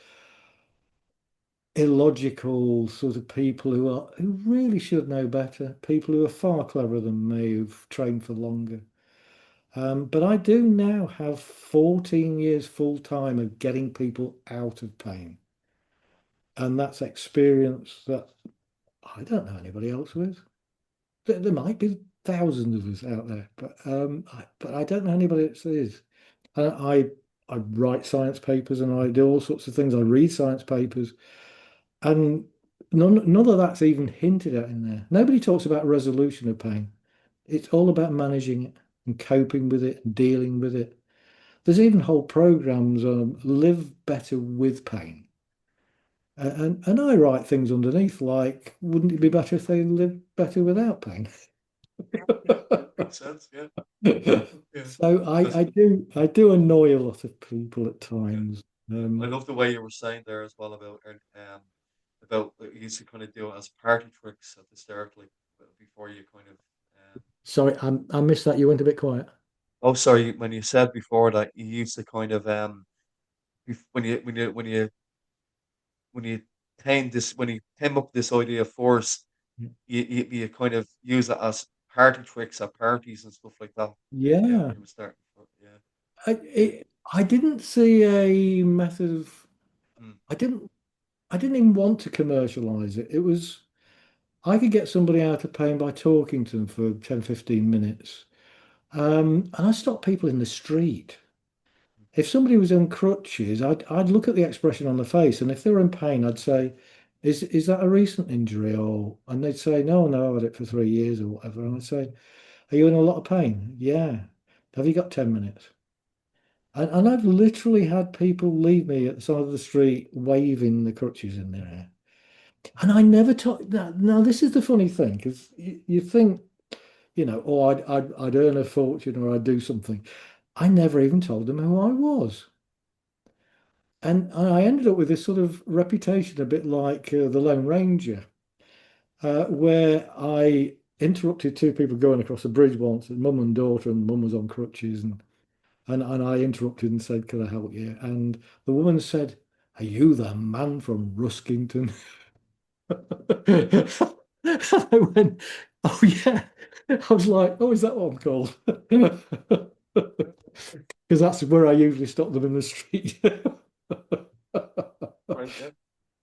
illogical sort of people who really should know better, people who are far cleverer than me, who've trained for longer. But I do now have 14 years full time of getting people out of pain. And that's experience that I don't know anybody else with. There might be thousands of us out there, but I don't know anybody that is. And I write science papers and I do all sorts of things. I read science papers, and none of that's even hinted at in there. Nobody talks about resolution of pain. It's all about managing it and coping with it and dealing with it. There's even whole programs on live better with pain. And I write things underneath like, wouldn't it be better if they lived better without pain? Yeah, makes sense. Yeah, yeah. So Because I do annoy a lot of people at yeah, times. yeah. I love the way you were saying there as well about you used to kind of do it as party tricks at the start, like before you kind of Sorry, I missed that. You went a bit quiet. oh, sorry, when you said before that you used to kind of when you when you came up with this idea of force, you kind of use it as party tricks at parties and stuff like that. Yeah, Yeah, when you were starting. Yeah, I, yeah, it, I didn't see a method of, Mm. I didn't, I didn't even want to commercialize it. It was, I could get somebody out of pain by talking to them for 10, 15 minutes. And I stopped people in the street. If somebody was on crutches, I'd look at the expression on the face, and if they were in pain, I'd say, is that a recent injury?" Or and they'd say, no, I've had it for 3 years or whatever. And I'd say, "Are you in a lot of pain?" "Yeah." "Have you got 10 minutes?" And I've literally had people leave me at the side of the street waving the crutches in their air. And I never talk. Now, this is the funny thing, because you think, oh, I'd earn a fortune or I'd do something. I never even told them who I was. And I ended up with this sort of reputation, a bit like the Lone Ranger, where I interrupted two people going across a bridge once, mum and daughter, and mum was on crutches, and I interrupted and said, "Can I help you?" And the woman said, "Are you the man from Ruskington?" I went, "Oh yeah." I was like, "Oh, is that what I'm called?" Because that's where I usually stop them in the street. Right, yeah.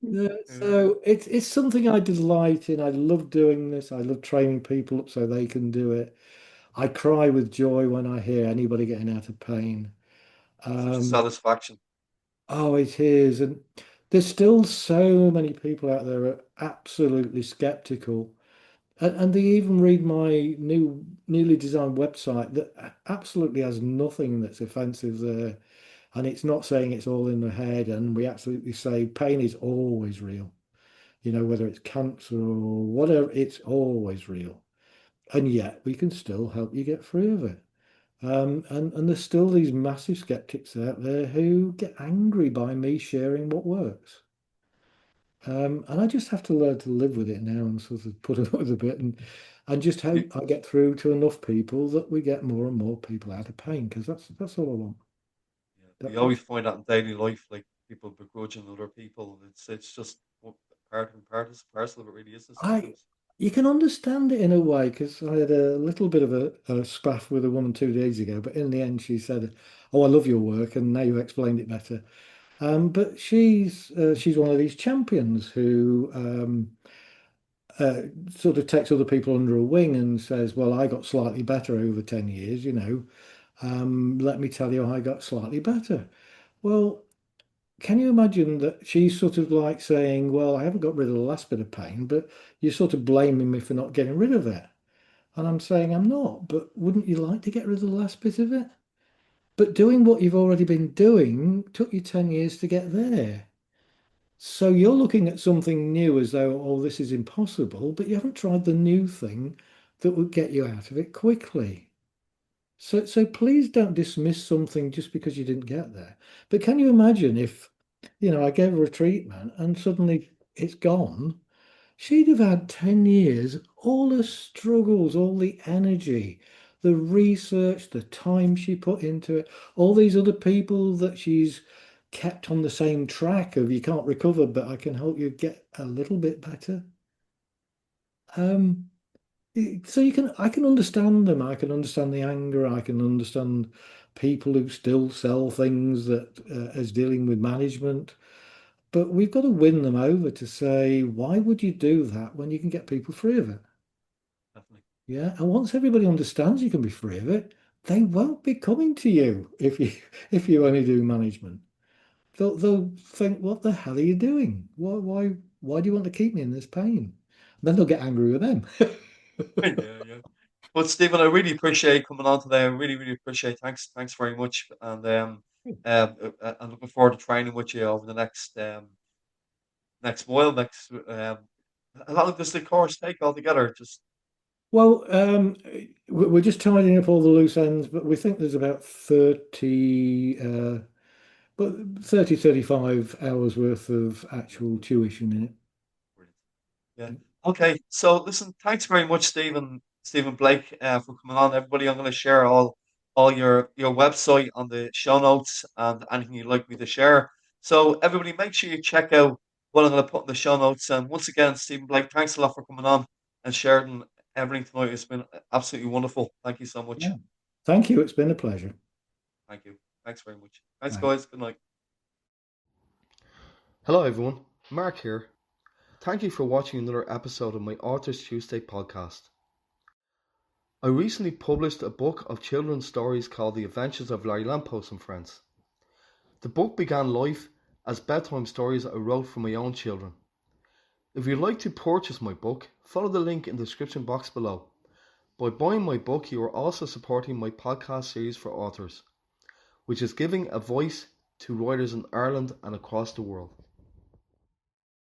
Yeah, Yeah. so it's something I delight in. I love doing this. I love training people up so they can do it. I cry with joy when I hear anybody getting out of pain. Such a Um, satisfaction. oh, it is. And there's still so many people out there who are absolutely skeptical. And they even read my newly designed website that absolutely has nothing that's offensive there. And it's not saying it's all in the head. And we absolutely say pain is always real. Whether it's cancer or whatever, it's always real. And yet we can still help you get free of it. And there's still these massive skeptics out there who get angry by me sharing what works. And I just have to learn to live with it now and sort of put up with a bit and just You, hope I get through to enough people that we get more and more people out of pain because that's all I want. yeah, we That's always find that in daily life, like people begrudging other people. It's just part and parcel of it, really, isn't it? I Sometimes. You can understand it in a way because I had a little bit of a spaff with a woman 2 days ago, but in the end she said, "Oh, I love your work," and now you've explained it better. But she's one of these champions who uh, sort of takes other people under a wing and says, "Well, I got slightly better over 10 years, let me tell you, I got slightly better." Well, can you imagine that she's sort of like saying, "Well, I haven't got rid of the last bit of pain, but you're sort of blaming me for not getting rid of it." And I'm saying, "I'm not, but wouldn't you like to get rid of the last bit of it?" But doing what you've already been doing took you 10 years to get there. So you're looking at something new as though, "Oh, this is impossible," but you haven't tried the new thing that would get you out of it quickly. So please don't dismiss something just because you didn't get there. But can you imagine if, I gave her a treatment and suddenly it's gone? She'd have had 10 years, all the struggles, all the energy, the research, the time she put into it, all these other people that she's kept on the same track of, "You can't recover, but I can help you get a little bit better." Um, so I can understand them. I can understand the anger. I can understand people who still sell things that as dealing with management. But we've got to win them over to say, why would you do that when you can get people free of it? Definitely. Yeah. And once everybody understands you can be free of it, they won't be coming to you if you if you only do management. They'll think, "What the hell are you doing? Why do you want to keep me in this pain?" Then they'll get angry with them. Yeah, yeah. But Stephen, I really appreciate coming on today. I really, really appreciate. Thanks very much. And I'm looking forward to training with you over the next while. How long does the course take altogether? Just Well, we're just tidying up all the loose ends, but we think there's about 35 hours worth of actual tuition in it. yeah. Okay. So listen, thanks very much, Stephen Blake, for coming on. Everybody, I'm going to share all your website on the show notes and anything you'd like me to share. So everybody, make sure you check out what I'm going to put in the show notes. And once again, Stephen Blake, thanks a lot for coming on and sharing everything tonight. It's been absolutely wonderful. Thank you so much. Yeah. Thank you. It's been a pleasure. Thank you. Thanks very much. Thanks, Thanks. guys. Good night. Hello everyone, Mark here. Thank you for watching another episode of my Authors Tuesday podcast. I recently published a book of children's stories called The Adventures of Larry Lamppost and Friends. The book began life as bedtime stories I wrote for my own children. If you'd like to purchase my book, follow the link in the description box below. By buying my book, you are also supporting my podcast series for authors, which is giving a voice to writers in Ireland and across the world.